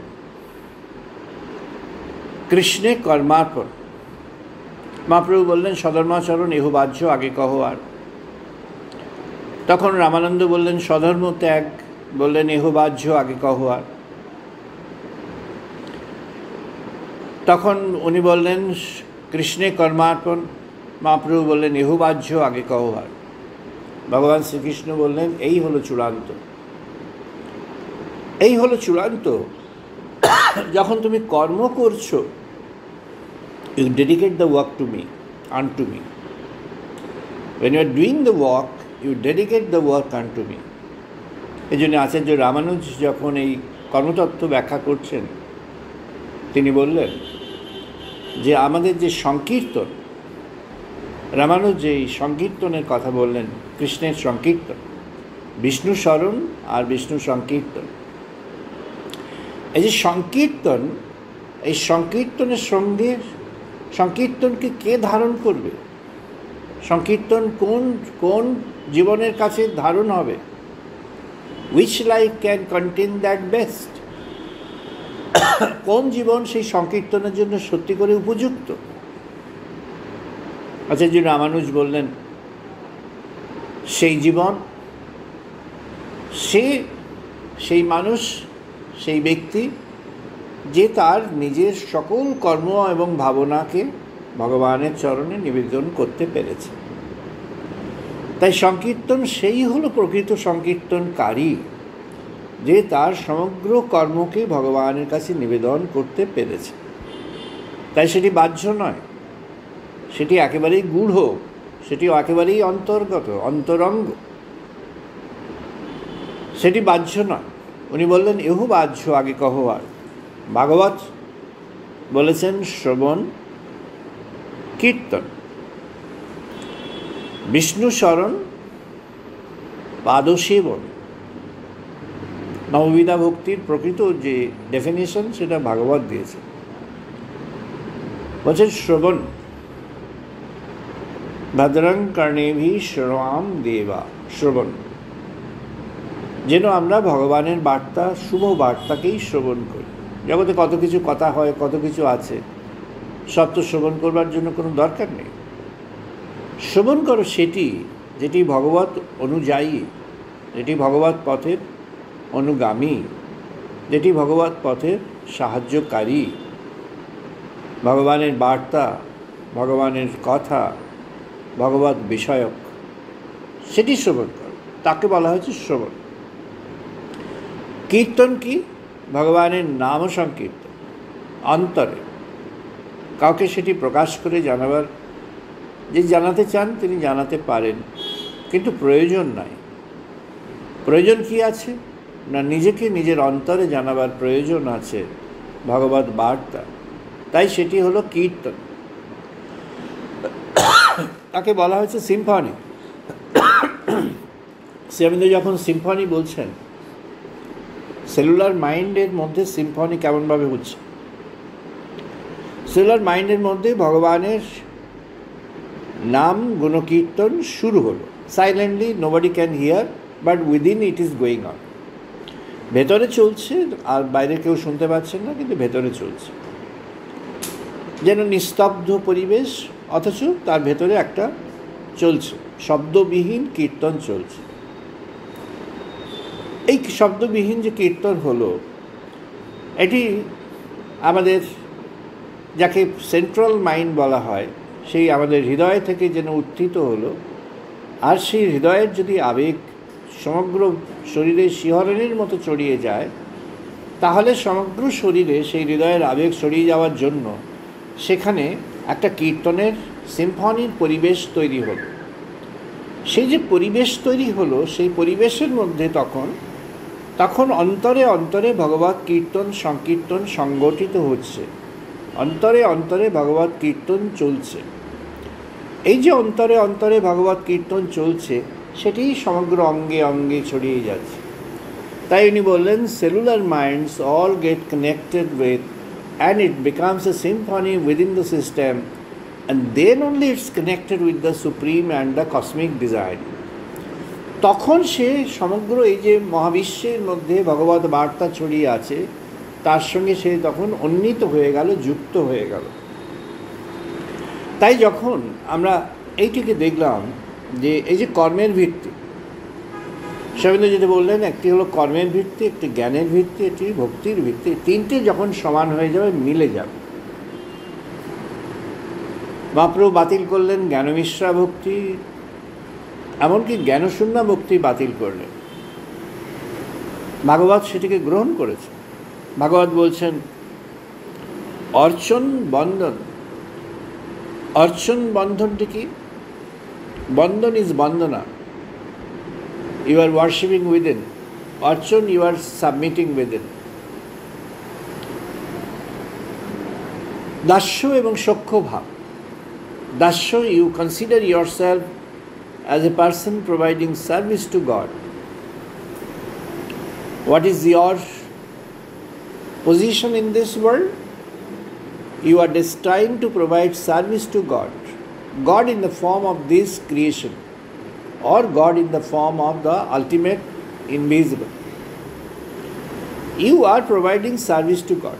কৃষ্ণে কর্মার্পণ। মহাপ্রভু বললেন, সধর্মাচরণ এহ বাহ্য আগে কহ আর। তখন রামানন্দ বললেন, স্বধর্ম ত্যাগ, বললেন এহ বাহ্য আগে কহ আর। তখন উনি বললেন কৃষ্ণে কর্মার্পণ, মহাপ্রভু বললেন এহ বাহ্য আগে কহ আর। ভগবান শ্রীকৃষ্ণ বললেন, এই হলো চূড়ান্ত, এই হলো চূড়ান্ত। যখন তুমি কর্ম করছো, you dedicate the work to me, unto me. When you are doing the work, you dedicate the work unto me. এই জন্য আচার্য রামানুজ যখন এই কর্মতত্ত্ব ব্যাখ্যা করছেন, তিনি বললেন যে আমাদের যে সংকীর্তন, রামানুজ যে সংকীর্তনের কথা বললেন, কৃষ্ণের সংকীর্তন, বিষ্ণু স্মরণ আর বিষ্ণু সংকীর্তন। এই যে সংকীর্তন, এই সংকীর্তনের সঙ্গে সংকীর্তনকে কে ধারণ করবে, সংকীর্তন কোন জীবনের কাছে ধারণ হবে, which life can contain that best, কোন জীবন সেই সংকীর্তনের জন্য সত্যি করে উপযুক্ত। আচার্য রামানুজ বললেন, সেই জীবন, সেই মানুষ, সেই ব্যক্তি যে তার নিজের সকল কর্ম এবং ভাবনাকে ভগবানের চরণে নিবেদন করতে পেরেছে। তাই সংকীর্তন সেই হলো প্রকৃত সংকীর্তনকারী, যে তার সমগ্র কর্মকে ভগবানের কাছে নিবেদন করতে পেরেছে। তাই সেটি বাহ্য নয়, সেটি একেবারেই গূঢ়, সেটি একেবারেই অন্তর্গত, অন্তরঙ্গ, সেটি বাহ্য নয়। উনি বললেন এহু বাহ্য আগে কহ আর। ভাগবত বলেছেন শ্রবণ কীর্তন, বিষ্ণু স্মরণ, পাদসেবন, নববিধা ভক্তির প্রকৃত যে ডেফিনেশন সেটা ভাগবত দিয়েছে, বলছেন শ্রবণ, ভদ্রং কর্ণেভি শ্রোয়াম দেবা, শ্রবণ, যেন আমরা ভগবানের বার্তা, শুভ বার্তাকেই শ্রবণ করি। জগতে কত কিছু কথা হয়, কত কিছু আছে, সব তো শ্রবণ করবার জন্য কোনো দরকার নেই। শ্রবণ করো সেটি যেটি ভগবত অনুযায়ী, যেটি ভগবত পথের অনুগামী, যেটি ভগবত পথের সাহায্যকারী, ভগবানের বার্তা, ভগবানের কথা, ভগবত বিষয়ক, সেটি শ্রবণ করো, তাকে বলা হয়েছে শ্রবণ। কীর্তন কি? ভগবানের নাম সংকীর্তন, অন্তরে কাউকে সেটি প্রকাশ করে জানাবার, যে জানাতে চান তিনি জানাতে পারেন, কিন্তু প্রয়োজন নাই। প্রয়োজন কি আছে না, নিজেকে নিজের অন্তরে জানাবার প্রয়োজন আছে ভগবত বার্তা, তাই সেটি হলো কীর্তন। তাকে বলা হয়েছে সিম্ফনি। শ্রীঅরবিন্দ যখন সিম্ফনি বলছেন, সেলুলার মাইন্ডের মধ্যে সিম্ফনি কেমনভাবে হচ্ছে? সেলুলার মাইন্ডের মধ্যে ভগবানের নাম গুণকীর্তন শুরু হলো, silently, nobody can here, but within it is going on. ভেতরে চলছে, আর বাইরে কেউ শুনতে পাচ্ছেন না, কিন্তু ভেতরে চলছে, যেন নিস্তব্ধ পরিবেশ, অথচ তার ভেতরে একটা চলছে, শব্দবিহীন কীর্তন চলছে। এই শব্দবিহীন যে কীর্তন হলো, এটি আমাদের যাকে সেন্ট্রাল মাইন্ড বলা হয়, সেই আমাদের হৃদয় থেকে যেন উত্থিত হলো। আর সেই হৃদয়ের যদি আবেগ সমগ্র শরীরে শিহরণের মতো ছড়িয়ে যায়, তাহলে সমগ্র শরীরে সেই হৃদয়ের আবেগ ছড়িয়ে যাওয়ার জন্য সেখানে একটা কীর্তনের সিম্ফনির পরিবেশ তৈরি হলো। সেই যে পরিবেশ তৈরি হলো, সেই পরিবেশের মধ্যে তখন অন্তরে অন্তরে ভগবত কীর্তন সংকীর্তন সংগঠিত হচ্ছে, অন্তরে অন্তরে ভগবত কীর্তন চলছে। এই যে অন্তরে অন্তরে ভগবত কীর্তন চলছে, সেটি সমগ্র অঙ্গে অঙ্গে ছড়িয়ে যাচ্ছে। তাই উনি বললেন, cellular minds all gate connected with, and it becomes a symphony within the system, and then only it's connected with the supreme and the cosmic design. তখন সে সমগ্র এই যে মহাবিশ্বের মধ্যে ভগবত বার্তা ছড়িয়ে আছে, তার সঙ্গে সে তখন উন্নীত হয়ে গেল, যুক্ত হয়ে গেল। তাই যখন আমরা এইটিকে দেখলাম যে এই যে কর্মের ভিত্তি, শ্রীঅরবিন্দ যেটা বললেন, একটি হলো কর্মের ভিত্তি, একটি জ্ঞানের ভিত্তি, একটি ভক্তির ভিত্তি, তিনটে যখন সমান হয়ে যাবে, মিলে যাবে। মহাপ্রভু বাতিল করলেন জ্ঞানমিশ্রা ভক্তি, এমনকি জ্ঞানশূন্য ভক্তি বাতিল করলেন। ভাগবত সেটিকে গ্রহণ করেছে। ভাগবত বলছেন অর্চন বন্ধন। অর্চন বন্ধনটি কি? বন্ধন ইজ বন্দনা, you are worshipping within. Archon, you are submitting within. দাস্য এবং সখ্য ভাব। দাস্য, you consider yourself as a person providing service to God. What is your position in this world? You are destined to provide service to God. God in the form of this creation, or God in the form of the ultimate invisible. You are providing service to God.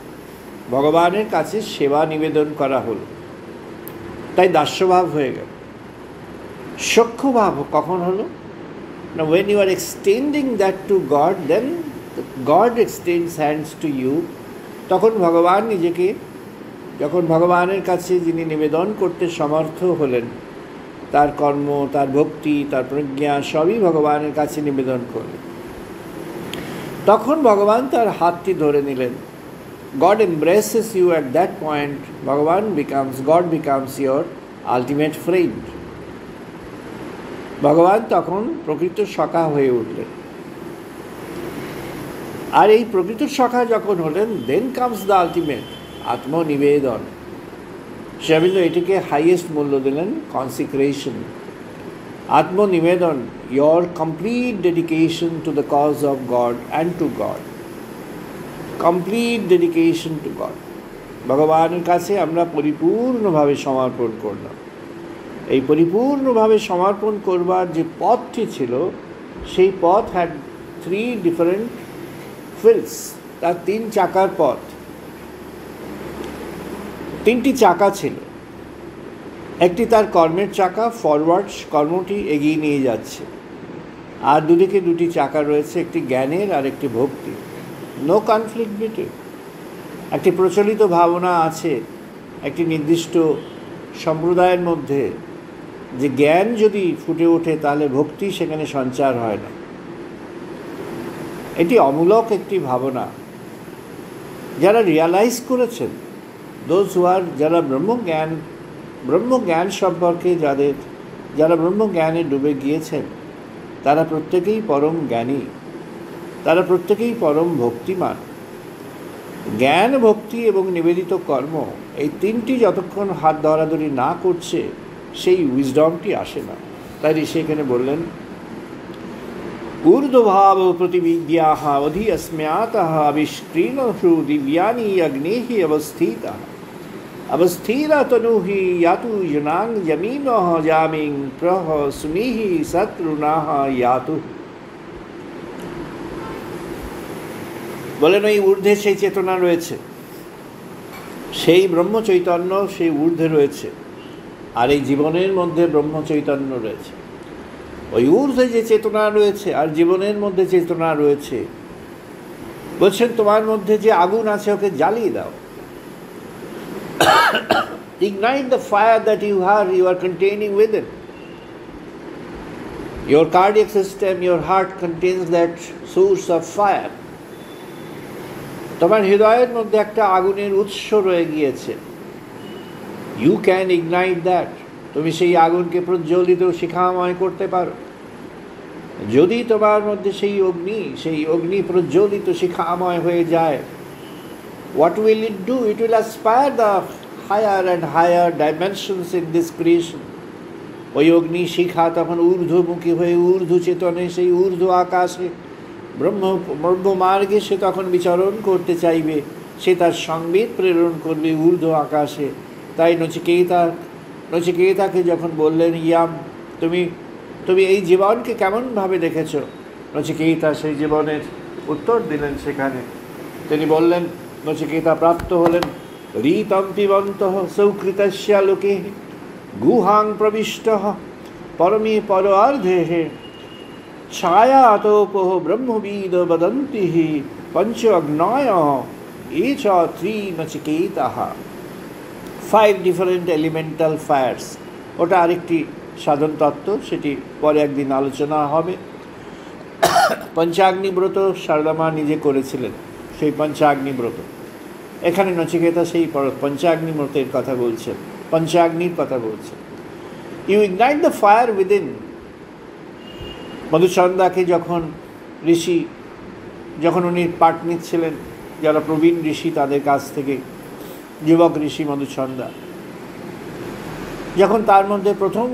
ভগবানের কাছে সেবা নিবেদন করা হলো, তাই দাস্যভাব হয়ে গেল। সখ্যভাব কখন হলো? না, when you are extending that to God, then God extends hands to you. তখন ভগবান নিজেকে, যখন ভগবানের কাছে যিনি নিবেদন করতে সমর্থ হলেন, তার কর্ম, তার ভক্তি, তার প্রজ্ঞা সবই ভগবানের কাছে নিবেদন করলেন, তখন ভগবান তার হাতটি ধরে নিলেন। God embraces you at that point. God becomes your ultimate friend. ভগবান তখন প্রকৃত সখা হয়ে উঠলেন। আর এই প্রকৃত সখা যখন হলেন, then comes the ultimate আত্মনিবেদন। শ্রীঅরবিন্দ এটিকে হাইয়েস্ট মূল্য দিলেন, কনসিক্রেশন। Atmanivedan, your complete dedication to the cause of God and to God. Complete dedication to God. ভগবানের কাছে আমরা পরিপূর্ণভাবে সমর্পণ করলাম। এই পরিপূর্ণভাবে সমর্পণ করবার যে পথটি ছিল, সেই পথ হ্যাড 3 ডিফারেন্ট ফিল্ডস। তার 3 চাকার পথ, 3টি চাকা ছিল। একটি তার কর্মের চাকা, ফরওয়ার্ড, কর্মটি এগিয়ে নিয়ে যাচ্ছে। আর দুদিকে 2টি চাকা রয়েছে, একটি জ্ঞানের আর একটি ভক্তি। No conflict between. একটি প্রচলিত ভাবনা আছে একটি নির্দিষ্ট সম্প্রদায়ের মধ্যে, যে জ্ঞান যদি ফুটে ওঠে তাহলে ভক্তি সেখানে সঞ্চার হয় না। এটি অমূলক একটি ভাবনা। যারা রিয়ালাইজ করেছেন, যারা ব্রহ্মজ্ঞান সম্পর্কে যারা ব্রহ্মজ্ঞানে ডুবে গিয়েছেন, তারা প্রত্যেকেই পরম জ্ঞানী, তারা প্রত্যেকেই পরম ভক্তিমান। জ্ঞান, ভক্তি এবং নিবেদিত কর্ম, এই 3টি যতক্ষণ হাত ধরাধরি না করছে, সেই উইজডমটি আসে না। তাই ঋষি এখানে বললেন, ঊর্ধ্বভাব প্রতিবিদ্যাহ অধি अस्म्यातः আবিষ্কৃণসু দিব্যানি অগ্নেঃ অবস্থিতः অবস্থিরা তনুহি ইয়াতু জনাং যমীনঃ জামিং প্রহ সুমিঃ শত্রুনাঃ ইয়াতু। বলেন, ওই ঊর্ধ্বে সেই চেতনা রয়েছে, সেই ব্রহ্মচৈতন্য সেই ঊর্ধ্বে রয়েছে, আর এই জীবনের মধ্যে ব্রহ্মচৈতন্য রয়েছে। ওই ঊর্ধ্বে যে চেতনা রয়েছে আর জীবনের মধ্যে চেতনা রয়েছে, বলছেন তোমার মধ্যে যে আগুন আছে ওকে জ্বালিয়ে দাও। Ignite the fire that you are containing within. Your cardiac system, your heart contains that source of fire. তোমার হৃদয়ের মধ্যে একটা আগুনের উৎস রয়ে গিয়েছে। You can ignite that. তুমি সেই আগুনকে প্রজ্বলিত শিখাময় করতে পারো। যদি তোমার মধ্যে সেই অগ্নি প্রজ্বলিত শিখাময় হয়ে যায়, what will it do? It will aspire the higher and higher dimensions in this creation. ওই অগ্নি শিখা তখন ঊর্ধ্বমুখী হয়ে ঊর্ধ্ব চেতনে, সেই ঊর্ধ্ব আকাশে ব্রহ্মমার্গে সে তখন বিচরণ করতে চাইবে। সে তার সংবেদ প্রেরণ করবে ঊর্ধ্ব আকাশে। তাই নচিকেতাকে যখন বললেন, ইয়াম, তুমি এই জীবনকে কেমনভাবে দেখেছ? নচিকেতা সেই জীবনের উত্তর দিলেন সেখানে। তিনি বললেন, নচিকেতা প্রাপ্ত হলেন ঋতম পিবন্তঃ সৌকৃতস্য লোকে গুহাং প্রবিষ্টঃ পরমে পরার্ধেঃ ছায়াতোপঃ ব্রহ্মবিদ বদন্তিঃ পঞ্চ অগ্নয়ঃ এচ 3 নচিকেতাঃ। 5 different elemental fires. ওটা আরেকটি সাধন তত্ত্ব, সেটি পরে একদিন আলোচনা হবে। পঞ্চাগ্নিব্রত শারদামা নিজে করেছিলেন, সেই পঞ্চাগ্নিব্রত। এখানে নচিকেতা সেই পঞ্চাগ্নিব্রতের কথা বলছেন, পঞ্চাগ্নির কথা বলছেন। You ignite the fire within. মধুচন্দাকে যখন উনি পাঠ নিচ্ছিলেন, যারা প্রবীণ ঋষি তাদের কাছ থেকে, যুবক ঋষি মধুচন্দা, যখন তার মধ্যে প্রথম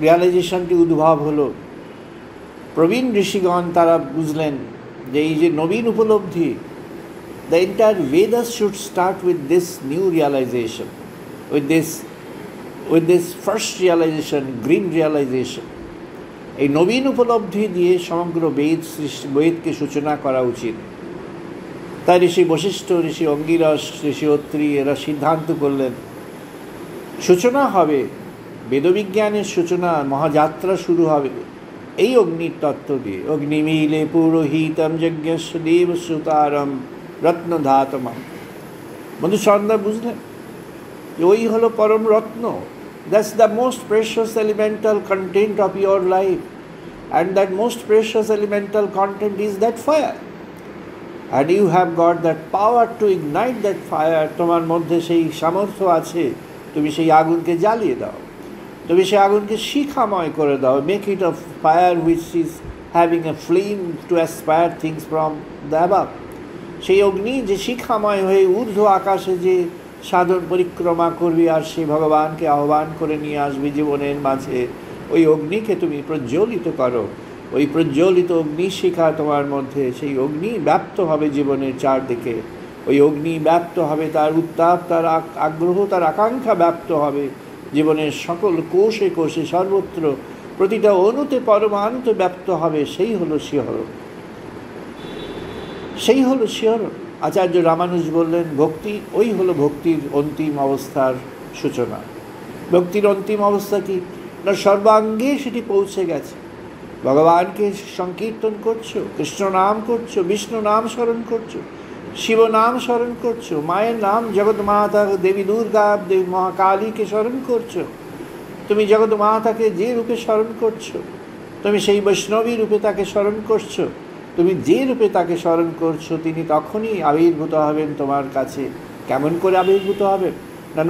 রিয়ালাইজেশনটি উদ্ভব হলো, প্রবীণ ঋষিগণ তারা বুঝলেন যে এই যে নবীন উপলব্ধি, the entire Vedas should start with this new realization, with this first realization, green realization. এই নবীন উপলব্ধি দিয়ে সমগ্র বেদকে সূচনা করা উচিত। তাই ঋষি বশিষ্ঠ, ঋষি অঙ্গিরস, ঋষি অত্রি এরা সিদ্ধান্ত করলেন, সূচনা হবে বেদবিজ্ঞানের সূচনা, মহাযাত্রা শুরু হবে এই অগ্নির তত্ত্ব দিয়ে। অগ্নিমিলে পুরোহিতম যজ্ঞস্য দেব সুতারম রত্নধাতমম। মধুচন্দা বুঝলেন ওই হলো পরম রত্ন। That's the most precious elemental content of your life, and that most precious elemental content is that fire, and you have got that power to ignite that fire. তোমার মধ্যে সেই সামর্থ্য আছে, তুমি সেই আগুনকে জ্বালিয়ে দাও, তুমি সেই আগুনকে শিখাময় করে দাও। Make it a fire which is having a flame to aspire things from the above. সেই অগ্নি যে শিখাময় হয়ে ঊর্ধ্ব আকাশে যে সাধন পরিক্রমা করবি, আর সেই ভগবানকে আহ্বান করে নিয়ে আসবি জীবনের মাঝে, ওই অগ্নিকে তুমি প্রজ্বলিত করো। ওই প্রজ্বলিত অগ্নিশিখা তোমার মধ্যে, সেই অগ্নি ব্যাপ্ত হবে জীবনের চারদিকে। ওই অগ্নি ব্যাপ্ত হবে, তার উত্তাপ, তার আগ্রহ, তার আকাঙ্ক্ষা ব্যাপ্ত হবে জীবনের সকল কোষে কোষে, সর্বত্র, প্রতিটা অণুতে পরমাণুতে ব্যাপ্ত হবে। সেই হলো শিহরণ, সেই হলো শিহরণ। আচার্য রামানুজ বললেন ভক্তি ওই হলো ভক্তির অন্তিম অবস্থার সূচনা। ভক্তির অন্তিম অবস্থা কি না, সর্বাঙ্গে সেটি পৌঁছে গেছে। ভগবানকে সংকীর্তন করছো, কৃষ্ণ নাম করছো, বিষ্ণু নাম স্মরণ করছো, শিব নাম স্মরণ করছো, মায়ের নাম জগৎ মাতা দেবী দুর্গা, দেবী মহাকালীকে স্মরণ করছো। তুমি জগৎ মাতাকে যে রূপে স্মরণ করছো, তুমি সেই বৈষ্ণবী রূপে তাকে স্মরণ করছো। তুমি যে রূপে তাকে স্মরণ করছো তিনি তখনই আবির্ভূত হবেন তোমার কাছে। কেমন করে আবির্ভূত হবেন না,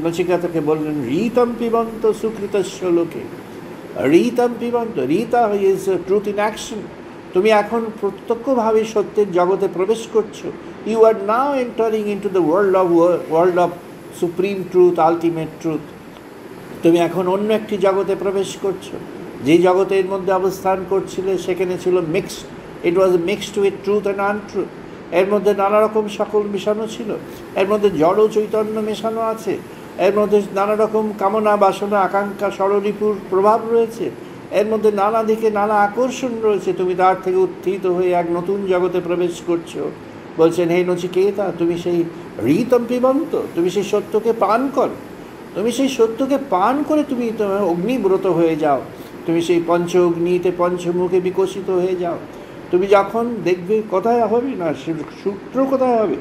নচিকেতাকে বললেন রীতম পিবন্ত সুকৃতস্য লোকে। রীতম পিবন্ত, রীতা ইজ ট্রুথ ইন অ্যাকশন। তুমি এখন প্রত্যক্ষভাবে সত্যের জগতে প্রবেশ করছো। You are now entering into the world of supreme truth, ultimate truth. তুমি এখন অন্য একটি জগতে প্রবেশ করছো। যে জগতের মধ্যে অবস্থান করছিলে সেখানে ছিল mixed, it was mixed with truth and আনট্রুথ। এর মধ্যে নানা রকম সকল মেশানো ছিল, এর মধ্যে জড় চৈতন্য মেশানো আছে, এর মধ্যে নানা রকম কামনা বাসনা আকাঙ্ক্ষা ষড়রিপুর প্রভাব রয়েছে, এর মধ্যে নানা দিকে নানা আকর্ষণ রয়েছে। তুমি তার থেকে উত্থিত হয়ে এক নতুন জগতে প্রবেশ করছো। বলছেন হে নচিকেতা, তুমি সেই রীতম পিবন্ত, তুমি সেই সত্যকে পান করো। তুমি সেই সত্যকে পান করে তুমি তোমার অগ্নিব্রত হয়ে যাও। তুমি সেই পঞ্চ অগ্নিতে পঞ্চমুখে বিকশিত হয়ে যাও। তুমি যখন দেখবে কোথায় হবে না, সূত্র কোথায় হবে,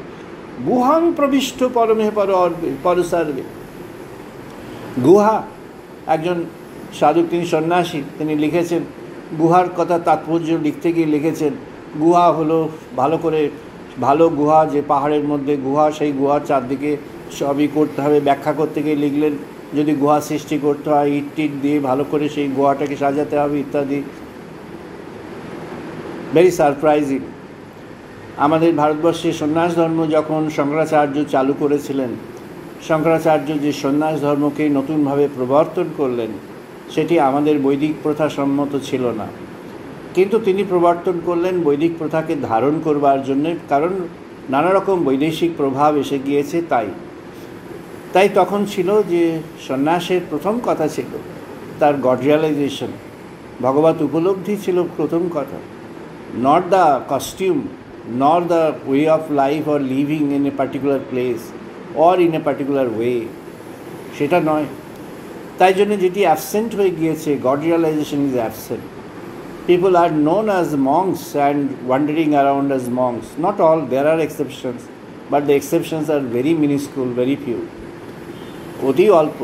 গুহাং প্রবিষ্ট পরমে পরসার্বে। গুহা, একজন সাধক, তিনি সন্ন্যাসী, তিনি লিখেছেন গুহার কথা, তাৎপর্য লিখতে গিয়ে লিখেছেন গুহা হলো ভালো গুহা, যে পাহাড়ের মধ্যে গুহা, সেই গুহার চারদিকে সবই করতে হবে। ব্যাখ্যা করতে গিয়ে লিখলেন যদি গুহা সৃষ্টি করতে হয় ইট টিট দিয়ে ভালো করে সেই গুহাটাকে সাজাতে হবে ইত্যাদি। Very surprising. আমাদের ভারতবর্ষে সন্ন্যাস ধর্ম যখন শঙ্করাচার্য চালু করেছিলেন, শঙ্করাচার্য যে সন্ন্যাস ধর্মকে নতুনভাবে প্রবর্তন করলেন সেটি আমাদের বৈদিক প্রথা সম্মত ছিল না, কিন্তু তিনি প্রবর্তন করলেন বৈদিক প্রথাকে ধারণ করবার জন্য, কারণ নানা রকম বৈদেশিক প্রভাব এসে গিয়েছে। তাই তখন ছিল যে সন্ন্যাসের প্রথম কথা ছিল তার গড রিয়ালাইজেশন, ভগবত উপলব্ধি ছিল প্রথম কথা। Not the costume, not the way of life or living in a particular place or in a particular way, সেটা নয়। তাই জন্য যেটি অ্যাবসেন্ট হয়ে গিয়েছে, god realisation is absent. People are known as monks and wandering around as monks. Not all, there are exceptions, but the exceptions are very minuscule, very few. অতি অল্প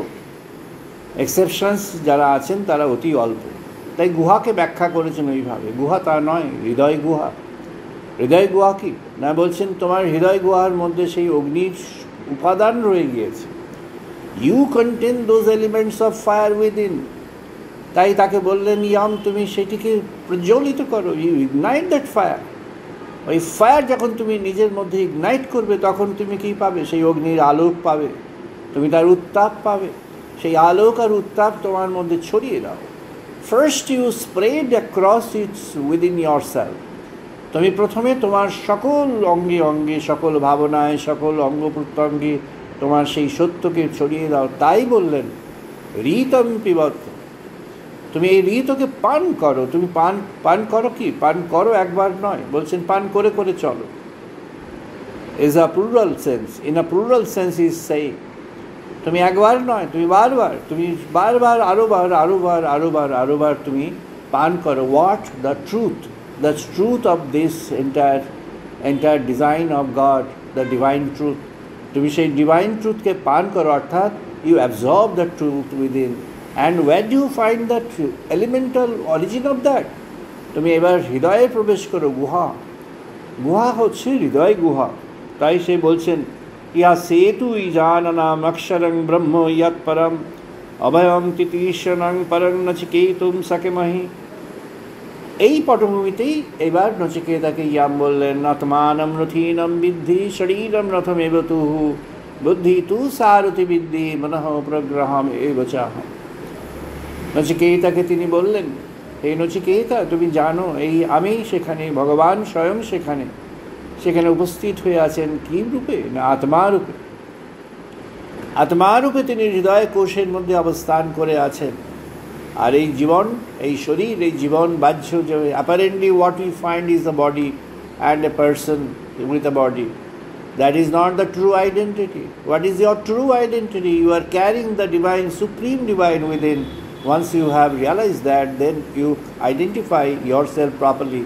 exceptions যারা আছেন তারা অতি অল্প। তাই গুহাকে ব্যাখ্যা করেছেন ওইভাবে। গুহা তা নয়, হৃদয় গুহা। হৃদয় গুহা কি না, বলছেন তোমার হৃদয় গুহার মধ্যে সেই অগ্নির উপাদান রয়ে গিয়েছে। You contain those elements of fire within. তাই তাকে বললেন ইয়াম, তুমি সেটিকে প্রজ্বলিত করো, ইউ ইগনাইট দ্যাট ফায়ার। ওই ফায়ার যখন তুমি নিজের মধ্যে ইগনাইট করবে তখন তুমি কী পাবে, সেই অগ্নির আলোক পাবে, তুমি তার উত্তাপ পাবে। সেই আলোক আর উত্তাপ তোমার মধ্যে ছড়িয়ে দাও। First you spread across it's within your self. তুমি প্রথমে তোমার সকল অঙ্গে অঙ্গে, সকল ভাবনায়, সকল অঙ্গ প্রত্যঙ্গে তোমার সেই সত্যকে ছড়িয়ে দাও। তাই বললেন রীতম পিবত, তুমি এই রীতকে পান করো। তুমি পান করো কি, পান করো একবার নয়, বলছেন পান করে করে চলো। Is a plural sense, in a plural sense is সেই, তুমি একবার নয়, তুমি বারবার, তুমি বারবার আরোবার তুমি পান করো। What the truth of this entire design of God, the divine truth. তুমি সেই ডিভাইন ট্রুথকে পান করো, অর্থাৎ you absorb the truth within. And where do you find that elemental origin of that? তুমি এবার হৃদয়ে প্রবেশ করো। গুহা হচ্ছে হৃদয় গুহা। তাই সে বলছেন ইয়া সেতু জানানাম অক্ষরং ব্রহ্ম ইয়ৎ পরম অভয়ং তিতীশনং পরং নচিকেতুম সকেমহি। এই পটভূমিতেই এবার নচিকেতাকে ইয়াম বললেন আত্মানম রথীনম বিদ্ধি শরীরম রথমেব তুহু বুদ্ধি তু সারথি বিদ্ধি মনঃ প্রগ্রহম এব চাহম। নচিকেতাকে তিনি বললেন, এই নচিকেতা, তুমি জানো এই আমি সেখানে, ভগবান স্বয়ং সেখানে উপস্থিত হয়ে আছেন কি রূপে? না আত্মারূপে। আত্মারূপে তিনি হৃদয় কোষের মধ্যে অবস্থান করে আছেন। আর এই জীবন, এই শরীর, এই জীবন বাহ্য যে apparently what we find is the body and a person with a body, that is not the true identity. What is your true identity? You are carrying the divine, supreme divine within. Once you have realized that, then you identify yourself properly.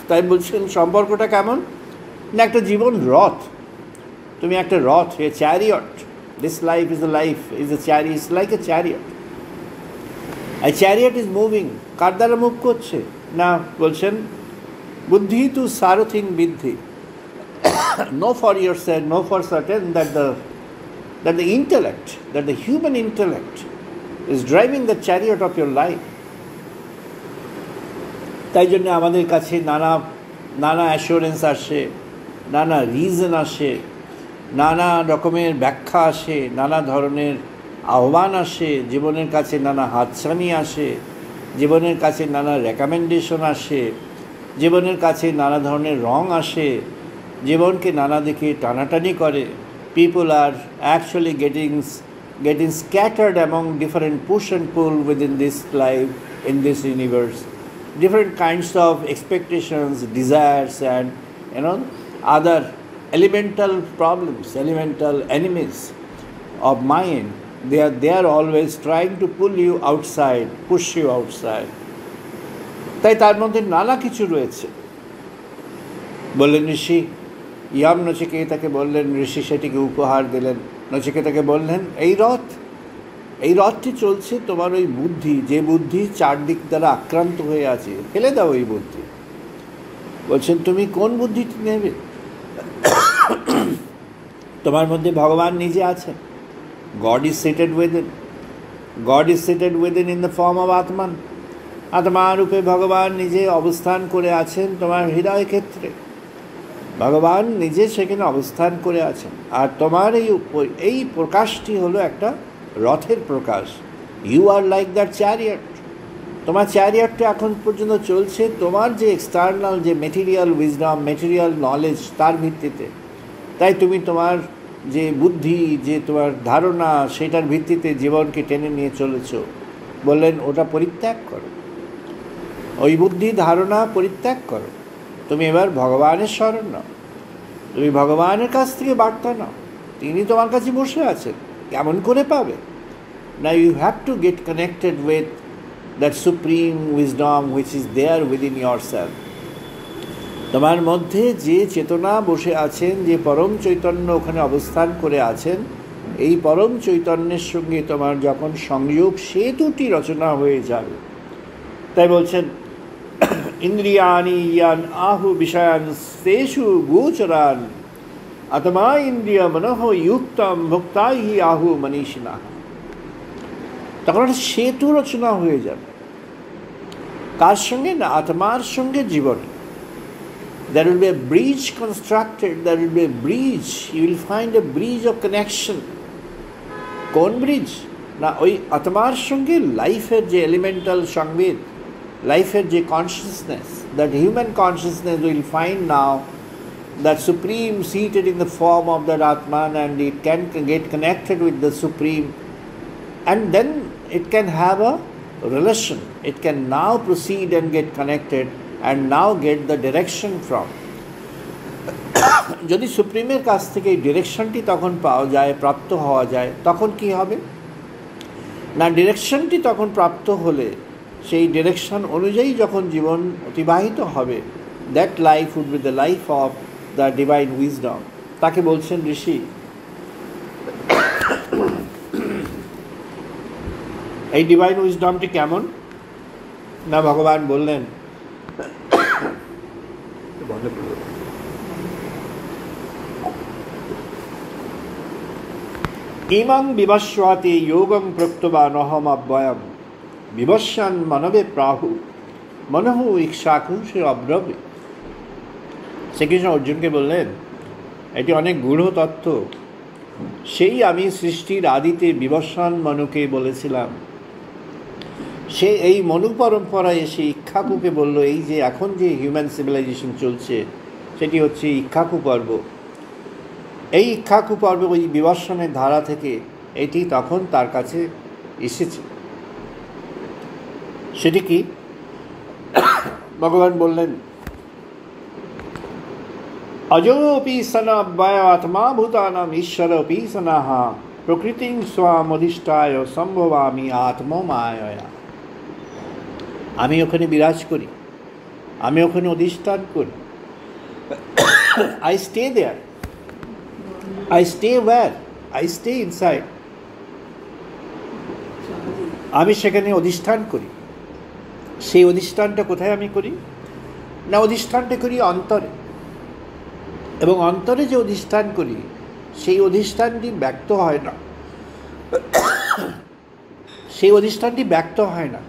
তাই বলছেন সম্পর্কটা কেমন না, একটা জীবন রথ, তুমি একটা রথ, a chariot. This life is a life, is a chariot, is like a chariot. A chariot is moving. কার দ্বারা মুভ করছে? না, বলছেন বুদ্ধি তু সারথিং বিদ্ধি। Know for yourself, know for certain that the intellect, that the human intellect is driving the chariot of your life. তাই জন্য আমাদের কাছে নানা অ্যাসুরেন্স আসে, নানা রিজন আসে, নানা রকমের ব্যাখ্যা আসে, নানা ধরনের আহ্বান আসে, জীবনের কাছে নানা হাতছানি আসে, জীবনের কাছে নানা রেকমেন্ডেশন আসে, জীবনের কাছে নানা ধরনের রং আসে, জীবনকে নানা দিকে টানাটানি করে। People R actually getting scattered among different push and pull within this life, in this universe. Different kinds of expectations, desires, and other elemental problems, elemental enemies of mind. They are always trying to pull you outside, push you outside. তাই তার মধ্যে নানা কিছু রয়েছে। বললেন ঋষি, yam নচিকেতাকে বললেন, ঋষি সেটিকে উপহার দিলেন। নচিকেতাকে বললেন, এই রথটি চলছে তোমার ওই বুদ্ধি, যে বুদ্ধি চারদিক দ্বারা আক্রান্ত হয়ে আছে, ফেলে দাও ওই বুদ্ধি। বলছেন তুমি কোন বুদ্ধিটি নেবে? তোমার মধ্যে ভগবান নিজে আছেন। God is seated within. God is seated within in the form of Atman. আত্মারূপে ভগবান নিজে অবস্থান করে আছেন তোমার হৃদয় ক্ষেত্রে। ভগবান নিজে সেখানে অবস্থান করে আছেন। আর তোমার এই প্রকাশটি হলো একটা রথের প্রকাশ। You are like that chariot. তোমার চ্যারিয়টটা এখন পর্যন্ত চলছে তোমার যে এক্সটার্নাল, যে মেটেরিয়াল উইজডম, মেটেরিয়াল নলেজ, তার ভিত্তিতে। তাই তুমি তোমার যে বুদ্ধি, যে তোমার ধারণা, সেটার ভিত্তিতে জীবনকে টেনে নিয়ে চলেছ। বললেন ওটা পরিত্যাগ করো, ওই বুদ্ধি ধারণা পরিত্যাগ করো। তুমি এবার ভগবানের শরণ নাও, তুমি ভগবানের কাছ থেকে বার্তা নাও। তিনি তোমার কাছে বসে আছেন, কেমন করে পাবে না? You have to get connected with that supreme wisdom which is there within your self. তোমার মধ্যে যে চেতনা বসে আছেন, যে পরম চৈতন্য ওখানে অবস্থান করে আছেন, এই পরম চৈতন্যের সঙ্গে তোমার যখন সংযোগ সেতুটি রচনা হয়ে যাবে। তাই বলছেন ইন্দ্রিয়ানি ইয়ান আহু বিষয়ান তেষু গোচরান আত্মা ইন্দ্রিয় মনঃ যুক্তম ভোক্তাহি আহু মনীষিণা। তখন একটা সেতু রচনা হয়ে যাবে। কার সঙ্গে? না আত্মার সঙ্গে জীবনে। There will be a bridge constructed, there will be a bridge, you will find a bridge of connection. কোন ব্রিজ? না ওই আত্মার সঙ্গে লাইফের যে এলিমেন্টাল সংবেদ, লাইফের যে consciousness, that human consciousness will find now that supreme seated in the form of that Atman, and it can get connected with the supreme, and then it can have a relation. It can now proceed and get connected and now get the direction from. যদি সুপ্রিমের কাছ থেকে এই ডিরেকশনটি তখন পাওয়া যায়, প্রাপ্ত হওয়া যায়, তখন কি হবে না? ডিরেকশনটি তখন প্রাপ্ত হলে সেই ডিরেকশন অনুযায়ী যখন জীবন অতিবাহিত হবে, that life would be the life of the divine wisdom. তাকে বলছেন ঋষি এই ডিভাইন উইজডমটি কেমন না? ভগবান বললেন ইমাং বিবস্বাতে যোগং প্রক্তবা নহম অব্যয়ম বিবস্বান মানবে প্রাহু মনঃ ইক্ষাকুংসে অব্রবে। শ্রীকৃষ্ণ অর্জুনকে বললেন এটি অনেক গূঢ় তত্ত্ব। সেই আমি সৃষ্টির আদিতে বিবস্বান মনুকে বলেছিলাম সে এই মনু পরম্পরায় এসে ইক্ষ্বাকুকে বলল, এই যে এখন যে হিউম্যান সিভিলাইজেশন চলছে সেটি হচ্ছে ইক্ষ্বাকু পর্ব। এই ইক্ষ্বাকু পর্ব ওই বিবর্ষণের ধারা থেকে এটি তখন তার কাছে এসেছে। সেটি কি? ভগবান বললেন, অজোপি সন অব্যয়াত্মা ভূতানাম ঈশ্বরপি সনাহ প্রকৃতিং স্বামধিষ্ঠায় সম্ভবামি আত্মমায়য়া। আমি ওখানে বিরাজ করি, আমি ওখানে অধিষ্ঠান করি। I stay there. I stay where? I stay inside. আমি সেখানে অধিষ্ঠান করি। সেই অধিষ্ঠানটা কোথায় আমি করি? না, অধিষ্ঠানটা করি অন্তরে। এবং অন্তরে যে অধিষ্ঠান করি সেই অধিষ্ঠানটি ব্যক্ত হয় না, সেই অধিষ্ঠানটি ব্যক্ত হয় না,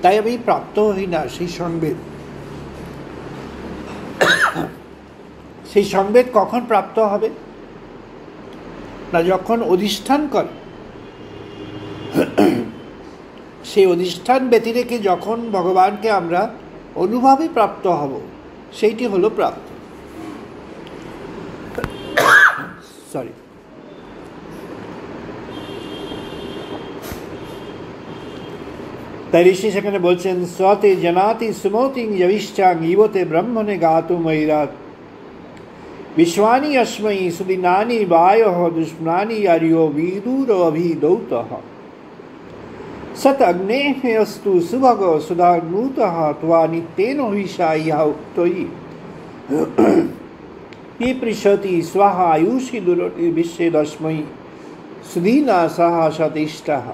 তাই আমি প্রাপ্ত হই না সেই সংবেদ। সেই সংবেদ কখন প্রাপ্ত হবে? না, যখন অধিষ্ঠান করে। সেই অধিষ্ঠান ব্যতিরেকে যখন ভগবানকে আমরা অনুভবে প্রাপ্ত হব, সেইটি হলো প্রাপ্ত। সরি, তাই ঋষি সেখানে বলছেন, স্বতে জানাতি সুমতিং যবিশ্চাং ইবতে ব্রহ্মণে গাতু মৈরাত বিশ্বানি অস্মৈ সুদিনানি বায়ঃ দুষ্মনানি আর্यो বিদুর অভিদৌতঃ সত অগ্নেঃ অস্তু সুভগ সুধাগ্নুতঃ ত্বা নিত্যেন হিষা ইহ উক্তৈ পিপৃশতি স্বাহা আয়ুষি দুরতি বিশ্বেদস্মৈ সুধীনা সাহা সতিষ্ঠঃ।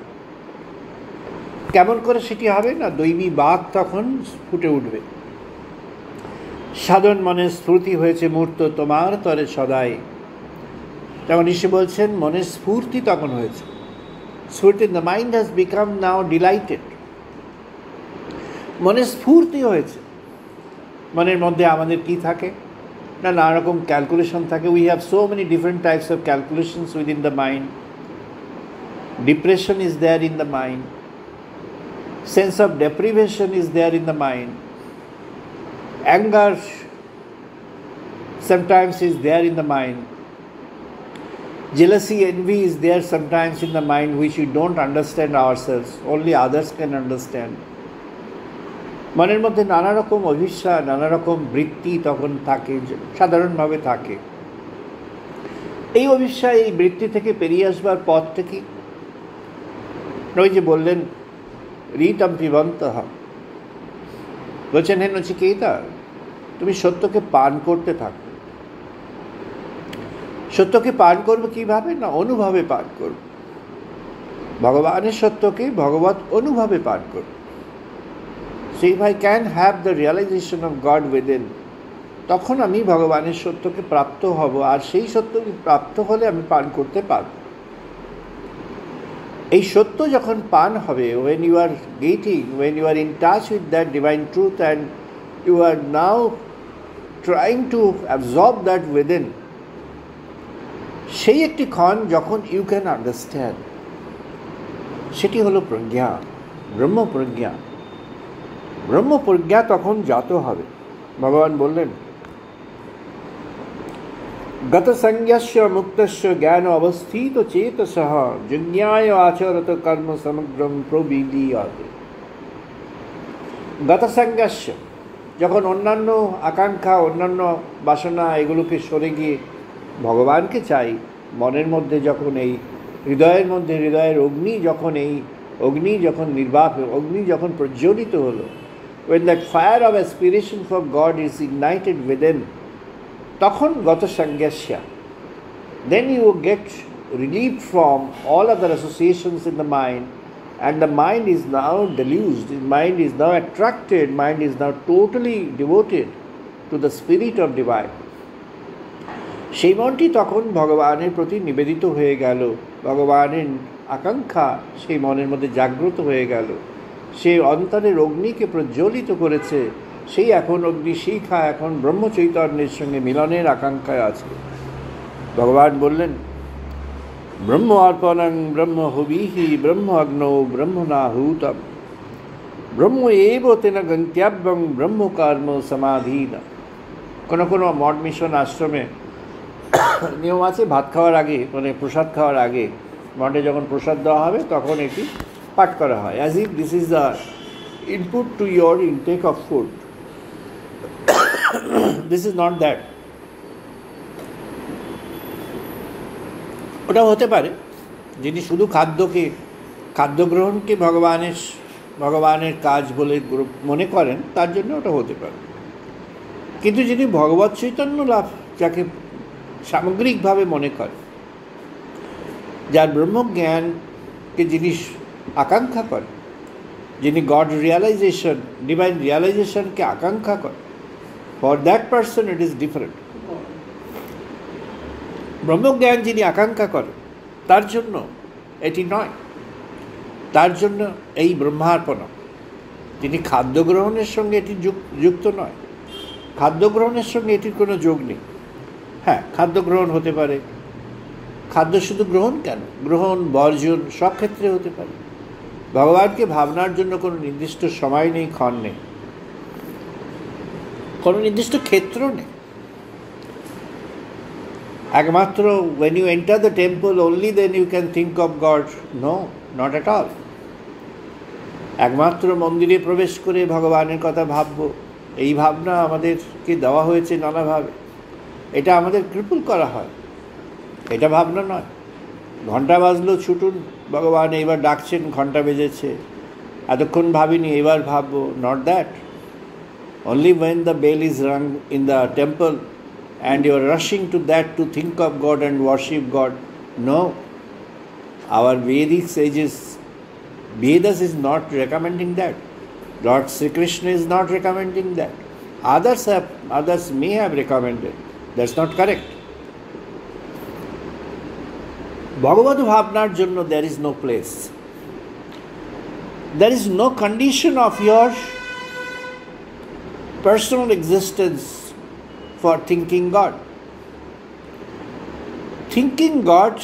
কেমন করে সেটি হবে? না, দৈবী বাক তখন ফুটে উঠবে। সাধন মনের স্ফূর্তি হয়েছে মূর্ত তোমার তরে সদাই। যেমন ঋষি বলছেন, মনের স্ফূর্তি তখন হয়েছে। স্ফূর্তি, the mind has become now delighted. মনের স্ফূর্তি হয়েছে। মনের মধ্যে আমাদের কি থাকে? না, নানা রকম ক্যালকুলেশন থাকে। We have so many different types of calculations within the mind. Depression is there in the mind. Sense of deprivation is there in the mind. Anger sometimes is there in the mind. Jealousy, envy is there sometimes in the mind, which we don't understand ourselves. Only others can understand. মনের মধ্যে নানা রকম অভিশা, নানা রকম বৃত্তি তখন থাকে, সাধারণভাবে থাকে। এই অভিশা, এই বৃত্তি থেকে পেরিয়ে আসবার পথটা কি? ওই যে বললেন, ঋতম পিবন্তঃ, বলছেন, হে নচিকেতা, তুমি সত্যকে পান করতে থাকো। সত্যকে পান করবো কিভাবে? না, অনুভবে পান করব। ভগবানের সত্যকে ভগবত অনুভবে পান করব। So if I can have the realization of God within, তখন আমি ভগবানের সত্যকে প্রাপ্ত হব। আর সেই সত্যকে প্রাপ্ত হলে আমি পান করতে পারব। এই সত্য যখন পান হবে, when you are getting, when you are in touch with that divine truth and you are now trying to absorb that within, সেই একটি ক্ষণ যখন you can understand, সেটি হলো প্রজ্ঞা, ব্রহ্মপ্রজ্ঞা। ব্রহ্মপ্রজ্ঞা তখন জাত হবে। ভগবান বললেন, গত সংজ্ঞস্য মুক্তস্য জ্ঞান অবস্থিত চেতসঃ যজ্ঞায় আচরত কর্ম সমগ্রম প্রবিলীয়তে। গত সংজ্ঞস্য, যখন অন্যান্য আকাঙ্ক্ষা, অন্যান্য বাসনা এগুলোকে সরে গিয়ে ভগবানকে চাই, মনের মধ্যে যখন এই হৃদয়ের মধ্যে হৃদয়ের অগ্নি যখন অগ্নি যখন প্রজ্বলিত হলো, when that fire of aspiration for God is ignited within, তখন গত সংজ্ঞস্য, then you get relieved from all other associations in the mind, and the mind is now deluged, mind is now attracted, mind is now totally devoted to the spirit of divine. সেই মনটি তখন ভগবানের প্রতি নিবেদিত হয়ে গেল। ভগবানের আকাঙ্ক্ষা সেই মনের মধ্যে জাগ্রত হয়ে গেল। সে অন্তরের অগ্নিকে প্রজ্বলিত করেছে। সেই এখন অগ্নিশিখা এখন ব্রহ্মচৈতন্যের সঙ্গে মিলনের আকাঙ্ক্ষায় আছে। ভগবান বললেন, ব্রহ্ম অর্পণং ব্রহ্ম হুবিহি ব্রহ্ম অগ্নৌ ব্রহ্মণাহুতম ব্রহ্ম এব তেন গন্ত্যব্যং ব্রহ্মকর্ম সমাধিনা। কোনো কোনো মঠ মিশন আশ্রমে নিয়ম আছে, ভাত খাওয়ার আগে মানে প্রসাদ খাওয়ার আগে মঠে যখন প্রসাদ দেওয়া হবে তখন এটি পাঠ করা হয়, as if this is the input to your intake of food. This is not that. ওটা হতে পারে যিনি শুধু খাদ্য গ্রহণকে ভগবানের কাজ বলে মনে করেন, তার জন্য ওটা হতে পারে। কিন্তু যিনি ভগবৎ চৈতন্য লাভ যাকে সামগ্রিকভাবে মনে করে, যার ব্রহ্মজ্ঞানকে যিনি আকাঙ্ক্ষা করে, যিনি গড রিয়ালাইজেশন, ডিভাইন রিয়ালাইজেশনকে আকাঙ্ক্ষা করে, for that person it is different. ব্রহ্মজ্ঞান যিনি আকাঙ্ক্ষা করে তার জন্য এটি নয়, তার জন্য এই ব্রহ্মার্পণ। তিনি খাদ্য গ্রহণের সঙ্গে এটি যুক্ত নয়, খাদ্য গ্রহণের সঙ্গে এটির কোনো যোগ নেই। হ্যাঁ, খাদ্য গ্রহণ হতে পারে, খাদ্য শুধু গ্রহণ কেন, গ্রহণ বর্জন সব ক্ষেত্রে হতে পারে। ভগবানকে ভাবনার জন্য কোনো নির্দিষ্ট সময় নেই, ক্ষণ নেই, কোনো নির্দিষ্ট ক্ষেত্র নেই। একমাত্র when you enter the temple only then you can think of God. No, not at all. একমাত্র মন্দিরে প্রবেশ করে ভগবানের কথা ভাববো, এই ভাবনা আমাদেরকে দেওয়া হয়েছে নানাভাবে। এটা আমাদের ক্রিপল করা হয়, এটা ভাবনা নয়। ঘণ্টা বাজলো, ছুটুন, ভগবান এইবার ডাকছেন, ঘণ্টা বেজেছে, এতক্ষণ ভাবিনি, এবার ভাববো। Not that. Only when the bell is rung in the temple and you are rushing to that to think of God and worship God. No, our Vedic sages, Vedas is not recommending that. Lord Sri Krishna is not recommending that. Others may have recommended. That's not correct. Bhagavad Bhavnar Janno, there is no place. There is no condition of your personal existence for thinking God. Thinking God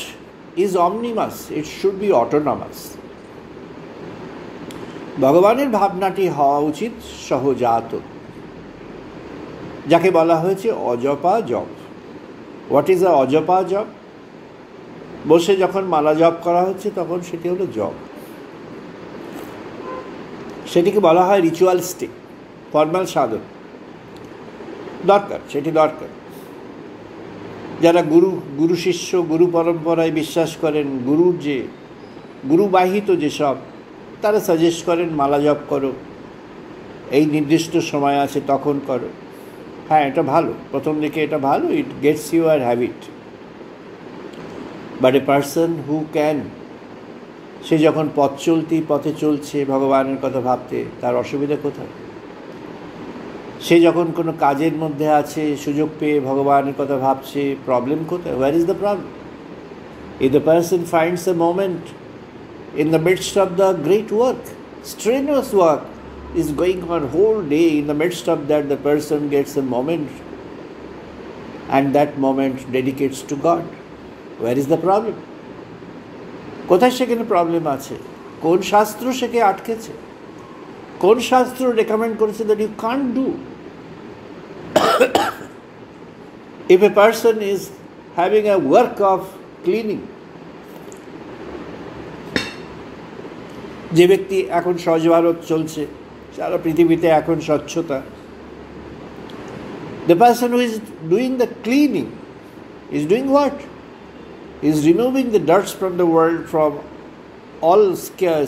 is omnibus, it should be autonomous. ভগবানের ভাবনাটি হওয়া উচিত সহজাত, যাকে বলা হয়েছে অজপা জপ। What is a অজপা জপ? বসে যখন মালা জপ করা হচ্ছে তখন সেটি হলো জপ। সেটিকে বলা হয় রিচুয়ালিস্টিক, ফর্মাল সাধন। দরকার, সেটি দরকার। যারা গুরু শিষ্য, গুরু পরম্পরায় বিশ্বাস করেন, গুরুবাহিত যেসব, তারা সাজেস্ট করেন মালা জপ করো, এই নির্দিষ্ট সময় আছে তখন করো। হ্যাঁ, এটা ভালো, প্রথম দিকে এটা ভালো, it gets you are habit. But a person who can, সে যখন পথে চলছে ভগবানের কথা ভাবতে, তার অসুবিধা কোথায়? সে যখন কোনো কাজের মধ্যে আছে, সুযোগ পেয়ে ভগবানের কথা ভাবছে, প্রবলেম কোথায়? Where is the problem? If the person finds a moment in the midst of the great work, strenuous work is going on whole day, in the midst of that the person gets a moment and that moment dedicates to God. Where is the problem? কোথায় সেখানে problem আছে? কোন শাস্ত্র সেকে আটকেছে? কোন শাস্ত্র recommend করেছে that you can't do? If a person is having a work of cleaning, যে ব্যক্তি এখন স্বচ্ছ ভারত চলছে, সারা পৃথিবীতে এখন স্বচ্ছতা, the person who is doing the cleaning is doing what? Is removing the dirt from the world, from all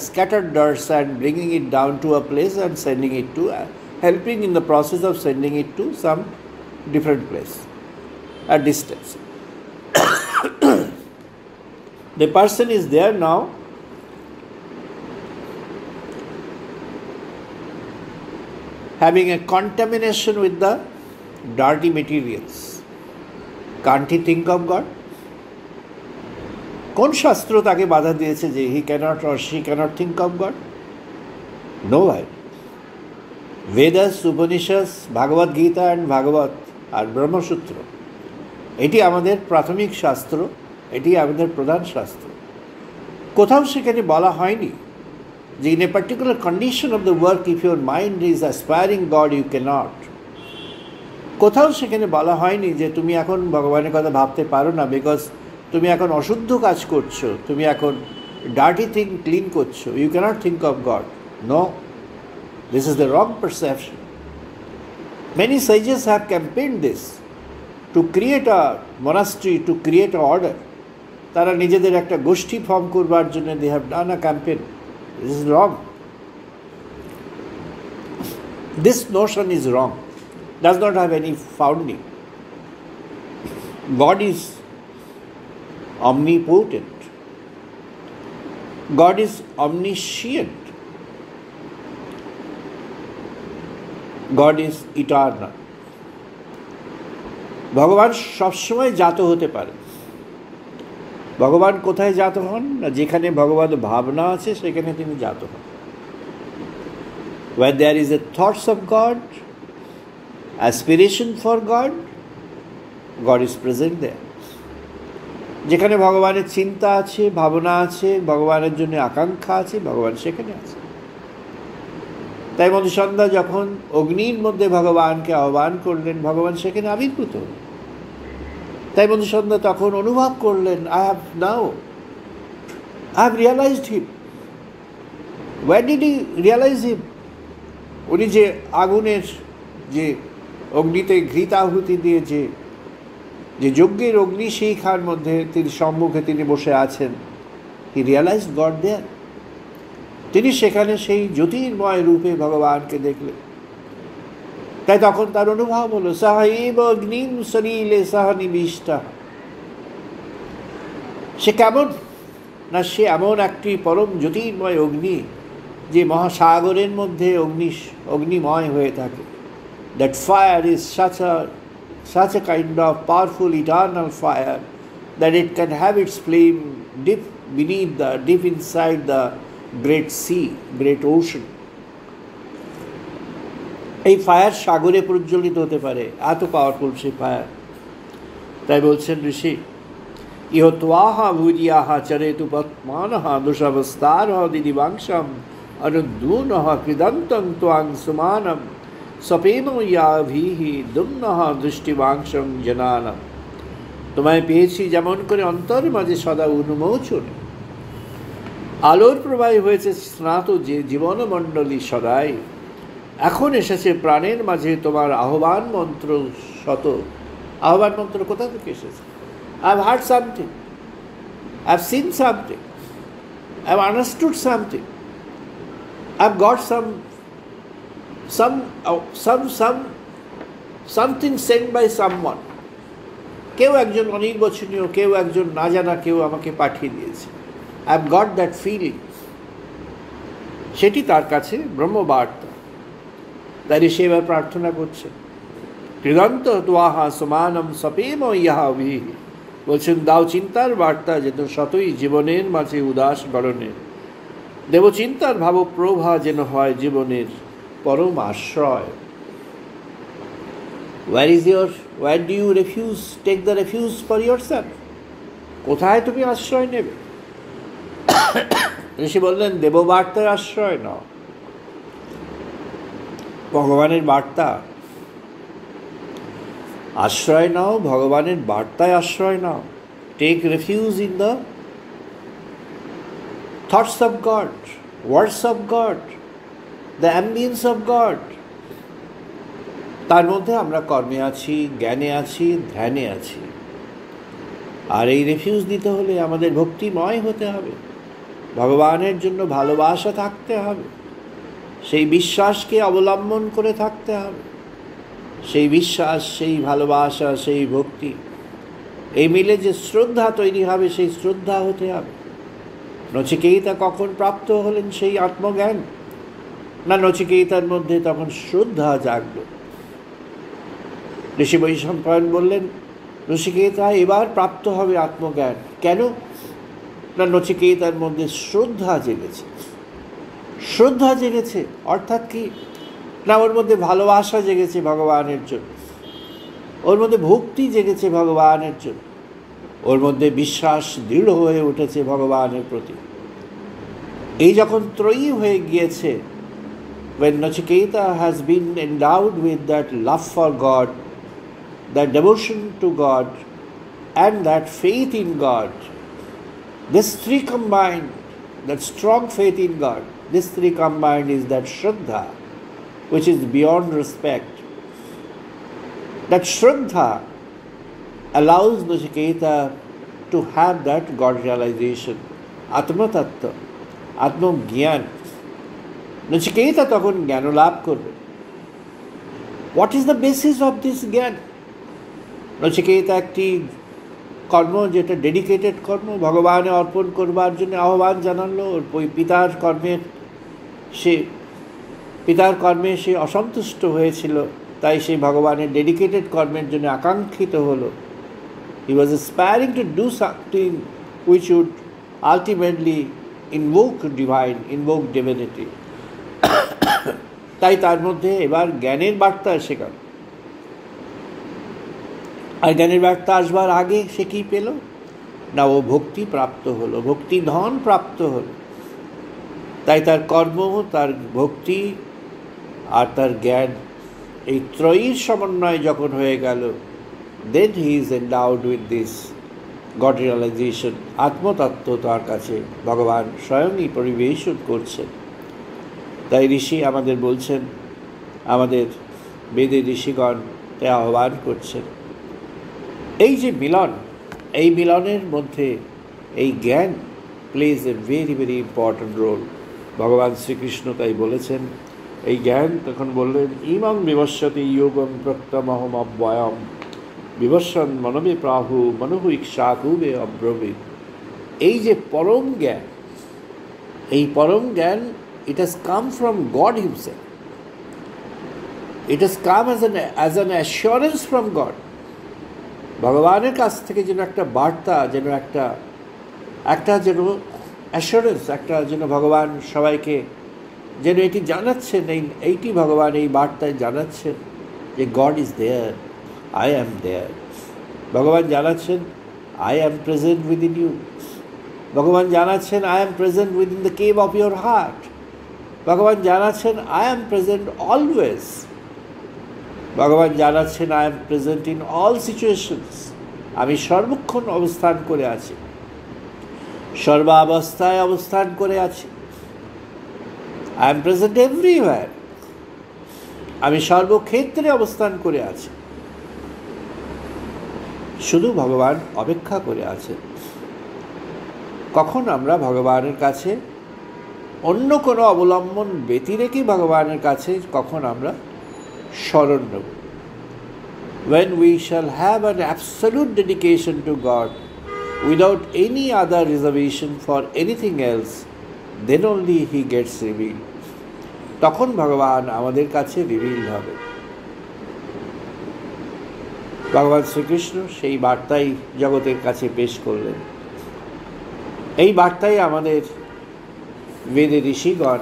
scattered dirt, and bringing it down to a place and sending it to, helping in the process of sending it to some different place at distance. The person is there now having a contamination with the dirty materials. Can't he think of God? কোন শাস্ত্র তাকে বাধা দিয়েছে যে he cannot or she cannot think of God? No way. Vedas, Upanishads, Bhagavad Gita and Bhagavad আর ব্রহ্মসূত্র, এটি আমাদের প্রাথমিক শাস্ত্র, এটি আমাদের প্রধান শাস্ত্র। কোথাও সেখানে বলা হয়নি যে in a particular condition of the work, if your mind is aspiring God, you cannot. কোথাও সেখানে বলা হয়নি যে তুমি এখন ভগবানের কথা ভাবতে পারো না, বিকজ তুমি এখন অশুদ্ধ কাজ করছো, তুমি এখন ডার্টি থিং ক্লিন করছো, you can't think of God. No, this is the wrong perception. Many sages have campaigned this to create a monastery, to create a order. তারা নিজেদের একটা গোষ্ঠী ফর্ম করবার জন্য they have done a campaign. This is wrong. This notion is wrong. Does not have any founding. God is omnipotent. God is omniscient. God is eternal. ভগবান সবসময় জাত হতে পারে। ভগবান কোথায় জাত হন? না, যেখানে ভগবান ভাবনা আছে সেখানে তিনি জাত হন। Where there is a thoughts of God, aspiration for God, God is present there. যেখানে ভগবানের চিন্তা আছে, ভাবনা আছে, ভগবানের জন্য আকাঙ্ক্ষা আছে, ভগবান সেখানে আছে। তাই মধুসন্ধ্যা যখন অগ্নির মধ্যে ভগবানকে আহ্বান করলেন, ভগবান সেখানে আবির্ভূত হলেন। তাই মধুসন্ধ্যা তখন অনুভব করলেন, I have realized him. Where did he realize him? উনি যে আগুনের, যে অগ্নিতে ঘৃতাহুতি দিয়ে যে যজ্ঞের অগ্নি সেইখার মধ্যে তিনি সম্মুখে তিনি বসে আছেন, হি রিয়ালাইজড গড দেয়ার। তিনি সেখানে সেই জ্যোতির্ময় রূপে ভগবানকে দেখলেন। তাই তখন তার অনুভব হলো, সাহৈব অগ্নিম সলিলে সহ নিবিষ্টা। সে কেমন না, সে এমন একটি পরম জ্যোতির্ময় অগ্নি যে মহাসাগরের মধ্যে অগ্নিময় হয়ে থাকে। That fire is such a kind of powerful eternal fire that it can have its flame deep inside the great sea, great ocean. এই ফায়ার সাগরে প্রজ্বলিত হতে পারে, এত পাওয়ারফুল সেই ফায়ার। তাই বলছেন ঋষি, ইহ ত্বাহা ভূরিয়াহা চরেতু পত্মানহা দুষাবস্তারহ দিদিবাংশম অনুদ্বুনহ কৃদন্তং ত্বাং সুমানম সপেন ইয়াভিহি দুম্নহ দৃষ্টিবাংশং জনানম। তোমায় পেয়েছি যেমন করে অন্তর মাঝে সদা উন্মোচন, আলোর প্রবাহী হয়েছে স্নাত যে জীবনমণ্ডলী সদাই। এখন এসেছে প্রাণের মাঝে তোমার আহ্বান মন্ত্র শত। আহ্বান মন্ত্র কোথা থেকে এসেছে? I have heard something, I have seen something, I have understood something, I have got something sent by someone. কেউ একজন অনির্বচনীয়, কেউ একজন না জানা কেউ আমাকে পাঠিয়ে দিয়েছে। I have got that feeling. সেটি তার কাছে ব্রহ্মবার্তা। তাই সে এবার প্রার্থনা করছে, কৃদন্ত ত্বাহা সমানম সপেম ইয়াভিহি। বলছেন, দাও চিন্তার বার্তা যেন শতই জীবনের মাঝে উদাস গরণে। দেব চিন্তার ভাবপ্রভা যেন হয় জীবনের পরম আশ্রয়। Where do you take the refuge for yourself? কোথায় তুমি আশ্রয় নেবে? ঋষি বললেন, দেববার্তায় আশ্রয় নাও, ভগবানের বার্তা আশ্রয় নাও, ভগবানের বার্তায় আশ্রয় নাও। Take refuge in the thoughts of God, words of God, the ambience of God. তার মধ্যে আমরা কর্মে আছি, জ্ঞানে আছি, ধ্যানে আছি। আর এই রেফিউজ দিতে হলে আমাদের ভক্তিময় হতে হবে, ভগবানের জন্য ভালোবাসা থাকতে হবে, সেই বিশ্বাসকে অবলম্বন করে থাকতে হবে। সেই বিশ্বাস, সেই ভালোবাসা, সেই ভক্তি, এই মিলে যে শ্রদ্ধা তৈরি হবে, সেই শ্রদ্ধা হতে হবে। নচিকেতা কখন প্রাপ্ত হলেন সেই আত্মজ্ঞান? না, নচিকেতার মধ্যে তখন শ্রদ্ধা জাগল। ঋষি বৈশম্পায়ন বললেন, নচিকেতা এবার প্রাপ্ত হবে আত্মজ্ঞান। কেন? না, নচিকেতার মধ্যে শ্রদ্ধা জেগেছে। শ্রদ্ধা জেগেছে অর্থাৎ কি? না, ওর মধ্যে ভালোবাসা জেগেছে ভগবানের জন্য, ওর মধ্যে ভক্তি জেগেছে ভগবানের জন্য, ওর মধ্যে বিশ্বাস দৃঢ় হয়ে উঠেছে ভগবানের প্রতি। এই যখন ত্রয়ী হয়ে গিয়েছে, when Nachiketa has been endowed with that love for God, that devotion to God, and that faith in God, this three combined, that strong faith in God, this three combined is that Shraddha, which is beyond respect. That Shraddha allows Nachiketa to have that God realization, Atma Tattva, Atma Gyan. Nachiketa তখন জ্ঞান লাভ করবে। What is the basis of this জ্ঞান? নচিকেতা একটি কর্ম, যেটা dedicated কর্ম, ভগবানে অর্পণ করবার জন্য আহ্বান জানালো। ওই পিতার কর্মে সে অসন্তুষ্ট হয়েছিল, তাই সেই ভগবানের ডেডিকেটেড কর্মের জন্য আকাঙ্ক্ষিত হলো। He was aspiring to do something which would ultimately invoke divinity. তাই তার মধ্যে এবার জ্ঞানের বার্তা এসে গেল। আর জ্ঞানের বার্তা আসবার আগে সে কী পেল না, ও ভক্তি প্রাপ্ত হলো, ভক্তি ধন প্রাপ্ত হলো। তাই তার কর্ম, তার ভক্তি আর তার জ্ঞান, এই ত্রয়ীর সমন্বয় যখন হয়ে গেল, then he is endowed with this God realization, আত্মতত্ত্ব তার কাছে ভগবান স্বয়ংই পরিবেশন করছেন। তাই ঋষি আমাদের বলছেন, আমাদের বেদে ঋষিগণ তাই আহ্বান করছেন, এই যে মিলন, এই মিলনের মধ্যে এই জ্ঞান plays a very very important role. ভগবান শ্রীকৃষ্ণ তাই বলেছেন, এই জ্ঞান তখন বললেন, ইমং বিবস্বতি যোগম প্রত্যমহম অব্যয়ম বিবস্বন মনবে প্রাহু মনহু ইক্ষাকুবে অব্রবীত। এই যে পরম জ্ঞান, এই পরম জ্ঞান, it has come from God himself. It has come as an assurance from God. ভগবানের কাছ থেকে যেন একটা বার্তা, যেন একটা যেন অ্যাসুরেন্স, একটা যেন ভগবান সবাইকে যেন এটি জানাচ্ছেন, এইটি ভগবান এই বার্তায় জানাচ্ছেন যে God is there, I am there. ভগবান জানাচ্ছেন, I am present within you. ভগবান জানাচ্ছেন, I am present within the cave of your heart. ভগবান জানাচ্ছেন, আই অ্যাম প্রেজেন্ট অলওয়েজ। ভগবান জানাচ্ছেন, I am present in all situations. আমি সর্বক্ষণ অবস্থান করে আছি, সর্বাবস্থায় অবস্থান করে আছি। I am present everywhere. আমি সর্বক্ষেত্রে অবস্থান করে আছি। শুধু ভগবান অপেক্ষা করে আছেন কখন আমরা ভগবানের কাছে অন্য কোনো অবলম্বন ব্যতিরেকে ভগবানের কাছে কখন আমরা শরণ নেব। When we shall have an absolute dedication to God without any other reservation for anything else, then only He gets revealed. তখন ভগবান আমাদের কাছে রিভিল হবে। ভগবান শ্রীকৃষ্ণ সেই বার্তাই জগতের কাছে পেশ করলেন। এই বার্তাই আমাদের বেদে ঋষিগণ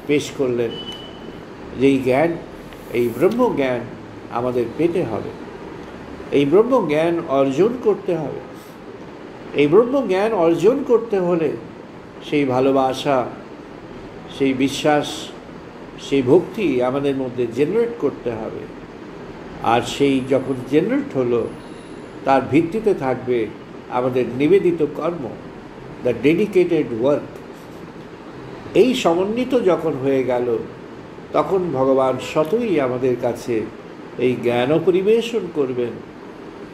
পেশ করলেন, যেই জ্ঞান, এই ব্রহ্মজ্ঞান আমাদের পেতে হবে, এই ব্রহ্মজ্ঞান অর্জন করতে হবে। এই ব্রহ্মজ্ঞান অর্জন করতে হলে সেই ভালোবাসা, সেই বিশ্বাস, সেই ভক্তি আমাদের মধ্যে জেনারেট করতে হবে। আর সেই যখন জেনারেট হলো, তার ভিত্তিতে থাকবে আমাদের নিবেদিত কর্ম, দ্য ডেডিকেটেড ওয়ার্ক। এই সমন্বিত যখন হয়ে গেল, তখন ভগবান স্বতই আমাদের কাছে এই জ্ঞান পরিবেশন করবেন।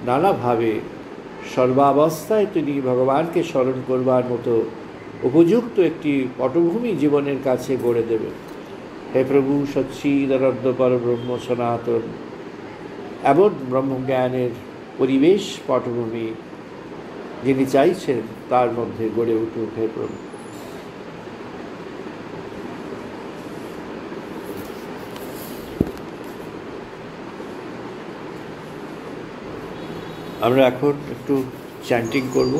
নানাভাবে সর্বাবস্থায় তিনি ভগবানকে স্মরণ করবার মতো উপযুক্ত একটি পটভূমি জীবনের কাছে গড়ে দেবেন। হে প্রভু সচ্চিদানন্দ পরব্রহ্ম সনাতন, এমন ব্রহ্মজ্ঞানের পরিবেশ পটভূমি যিনি চাইছেন তার মধ্যে গড়ে উঠুক। হে প্রভু। আমরা এখন একটু চ্যান্টিং করব।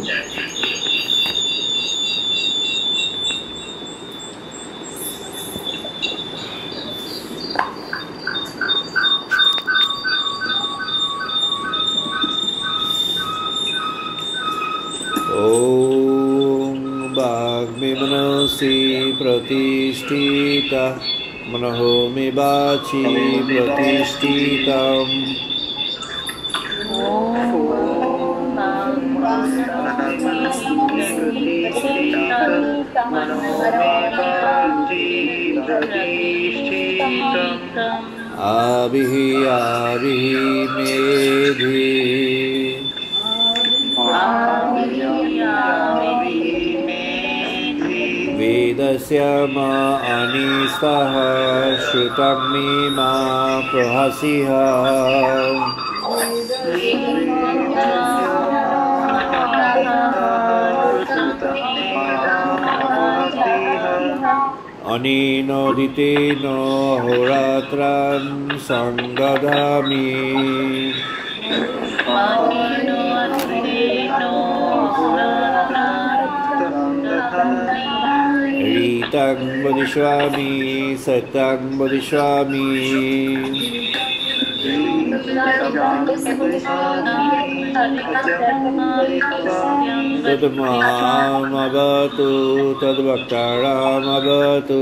ওম বা वाग्मे मनसि प्रतिष्ठिता मनहो मे वाचि प्रतिष्ठितम् आविहि आविहि मेधि वेदस्य मा अनिस्तः श्रुतं मे मा प्रहसिः अनेनोदितेन अहोरात्रं संदधामि ऋतं वदिष्यामि सत्यं वदिष्यामि तद्मामवतु तद्वक्तारमवतु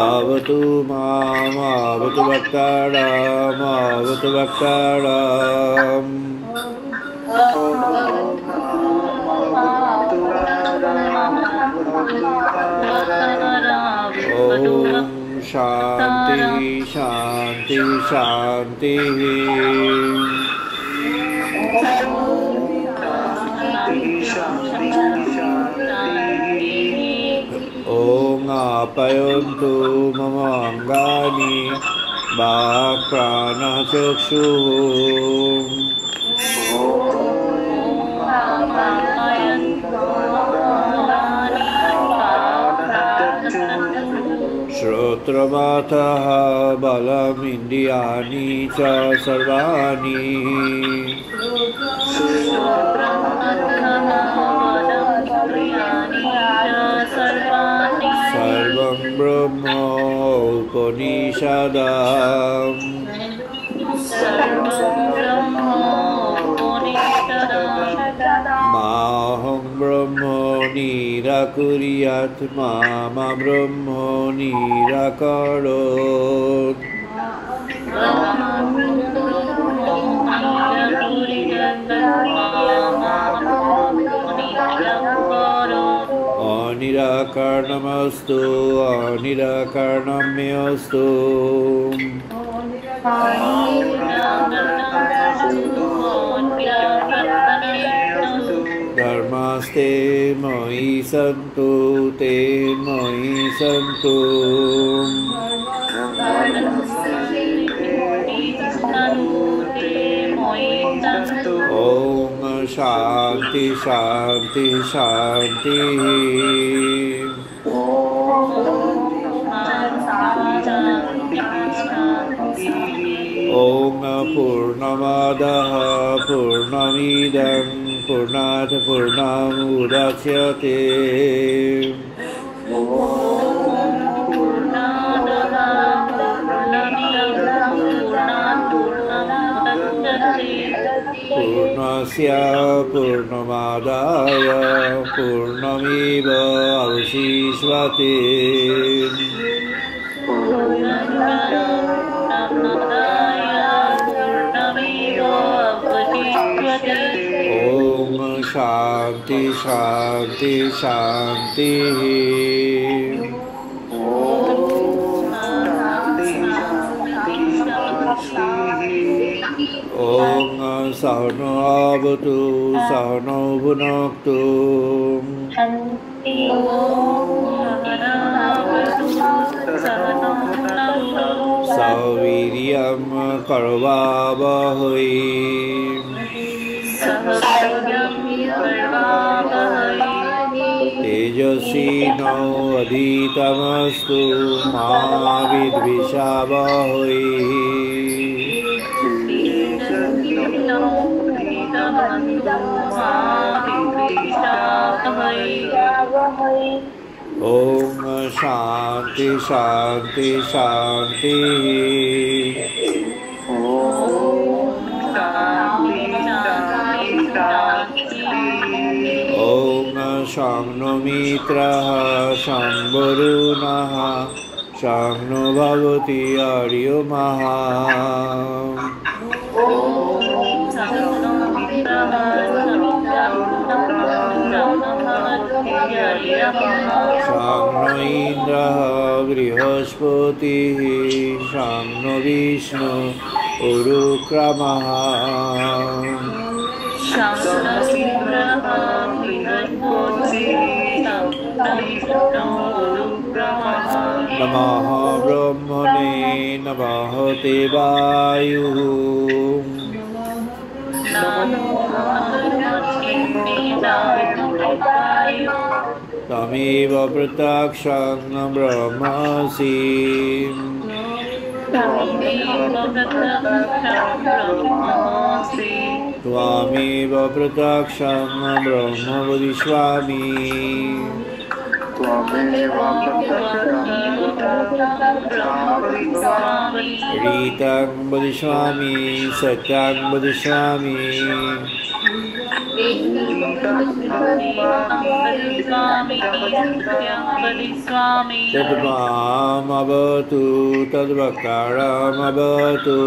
आवतु माम् आवतु वक्तारम् आवतु वक्तारम् ओम शांति शांति शांति ओम आप्यायन्तु मम अंगानि वाक्प्राणचक्षुः श्रोत्रमाथः बलमिन्द्रियाणि च सर्वाणि सर्वं ब्रह्म उपनिषदम् माहं ब्रह्म निराकुर्यात् मा ब्रह्म निराकरोत् अनिराकरणमस्तु अनिराकरणं मे अस्तु धर्मास्ते मयि सन्तु ते मयि सन्तु ओम शांति शांति शांति ओम पूर्णमादाः पूर्णमिदं पूर्णात् पूर्णमुदच्यते पूर्णस्य पूर्णमादाय पूर्णमेव अवशिष्यते ओम शांति शांति शांति ओम सहनो भवतु सहनो भुनक्तु सवीर्यं करवावहै तेजस्विनो अधीतमस्तु मा विद्विषावहै ओम शांति शांति शांति शं नो मित्रः शं वरुणः शं नो भवति अर्यमः शं नो इन्द्रः बृहस्पतिः शं नो विष्णु उरुक्रमः नमः ब्रह्मणे नमः देवायुः तमेव प्रत्यक्षं ब्रह्मासि त्वमेव प्रत्यक्षं ब्रह्म वदिष्यामि रीतं वदिष्यामि सत्यं वदिष्यामि तद्मामवतु तद्वक्तारमवतु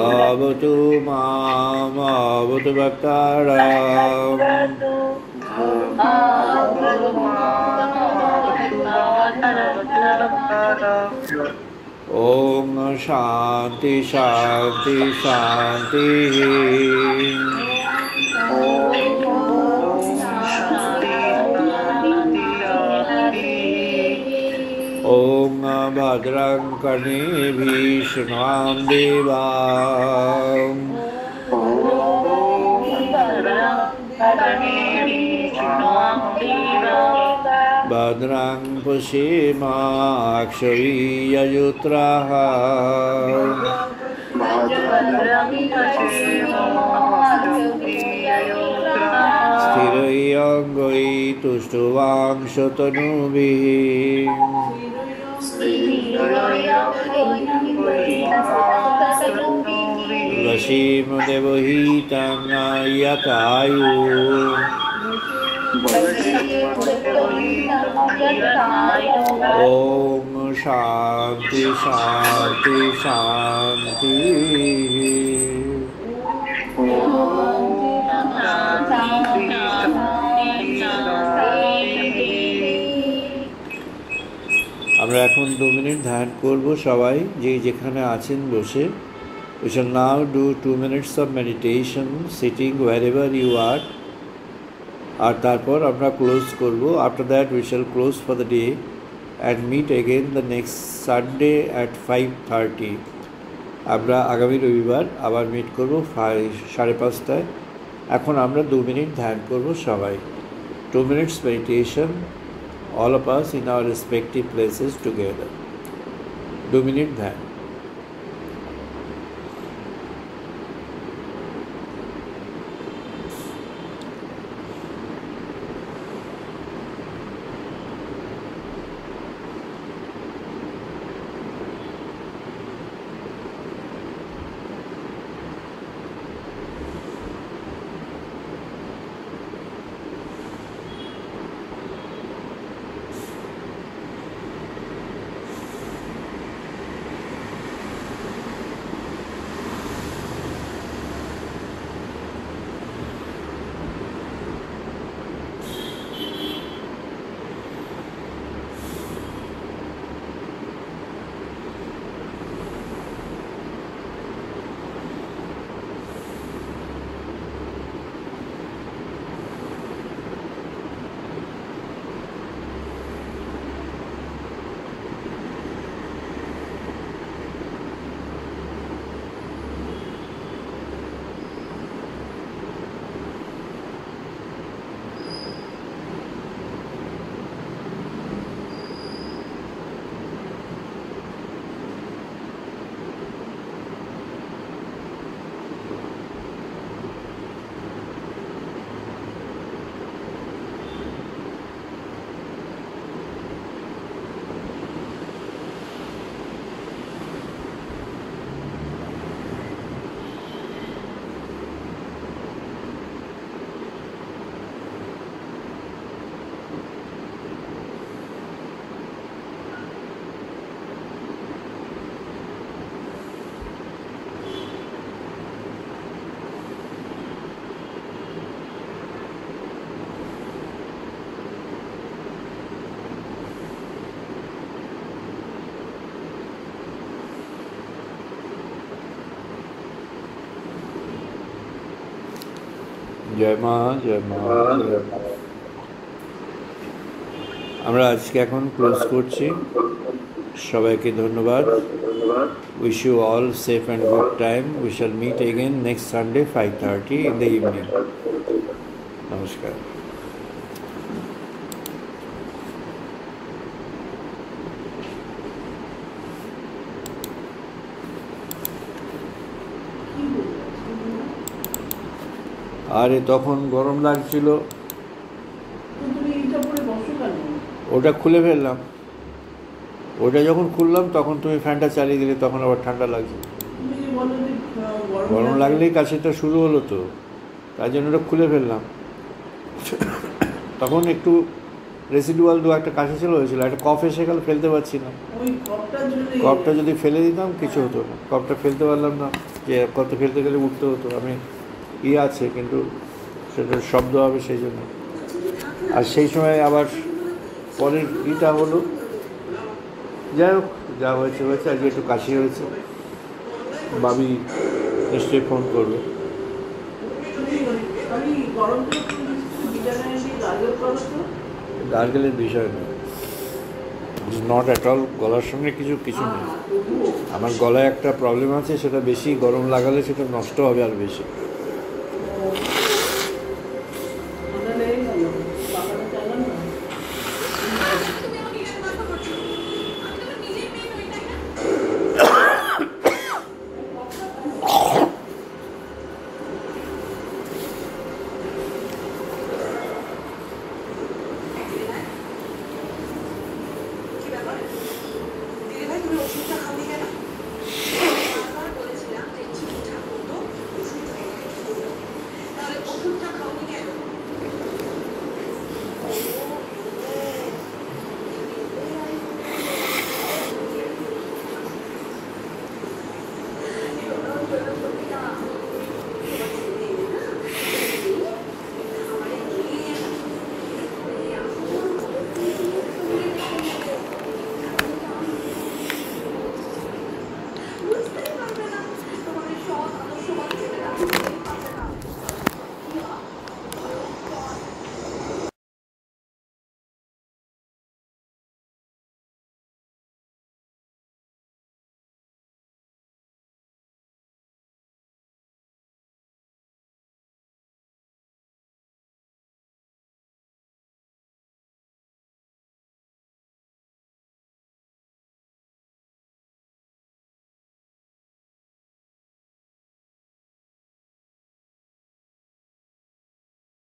अवतु माम् अवतु वक्तारम् ओम शांति शांति शांति ओम भद्रं कर्णेभिः शृण्वाम देवा भद्रं पश्येमाक्षभिर्यजत्राः स्थिरैरङ्गैः तुष्टुवांशतनुभिः वशीमदेवहितं यतायुः ओम शांति शांति शांति আমরা এখন 2 মিনিট ধ্যান করব সবাই যে যেখানে আছেন বসে we shall now do 2 minutes of meditation sitting wherever you are আর তারপর আমরা ক্লোজ করব after that we shall close for the day and meet again the next Sunday at 5:30 আমরা আগামী রবিবার আবার মিট করব 5:30 এখন আমরা 2 মিনিট ধ্যান করব সবাই 2 minutes meditation all of us in our respective places together 2 minute ধ্যান জয় মা, জয় মা, জয় মা। আমরা আজকে এখন ক্লোজ করছি। সবাইকে ধন্যবাদ। Wish you all safe and good time. We shall meet again next Sunday 5:30 in the evening. নমস্কার। আরে তখন গরম লাগছিল, ওটা খুলে ফেললাম। ওটা যখন খুললাম তখন তুমি ফ্যানটা চালিয়ে দিলে, তখন আবার ঠান্ডা লাগছে। গরম লাগলেই কাশিটা শুরু হলো, তো তাই জন্য ওটা খুলে ফেললাম। তখন একটু রেসিডুয়াল একটা কাশি ছিল, হয়েছিল, একটা কফ এসে গেল, ফেলতে পারছি না। কপটা যদি ফেলে দিতাম কিছু হতো না, কপটা ফেলতে পারলাম না, যে কত ফেলতে গেলে উঠতে হতো। আমি আছে, কিন্তু সেটা শব্দ হবে সেই জন্য। আর সেই সময় আবার পরের হলো, যাই হোক, যা হয়েছে হয়েছে। আজকে একটু কাশি হয়েছে, ভাবি নিশ্চয়ই ফোন করবে। গার্গেলের বিষয় নয়, নট অ্যাট অল। গলার সঙ্গে কিছু নেই। আমার গলায় একটা প্রবলেম আছে, সেটা বেশি গরম লাগালে সেটা নষ্ট হবে আর বেশি।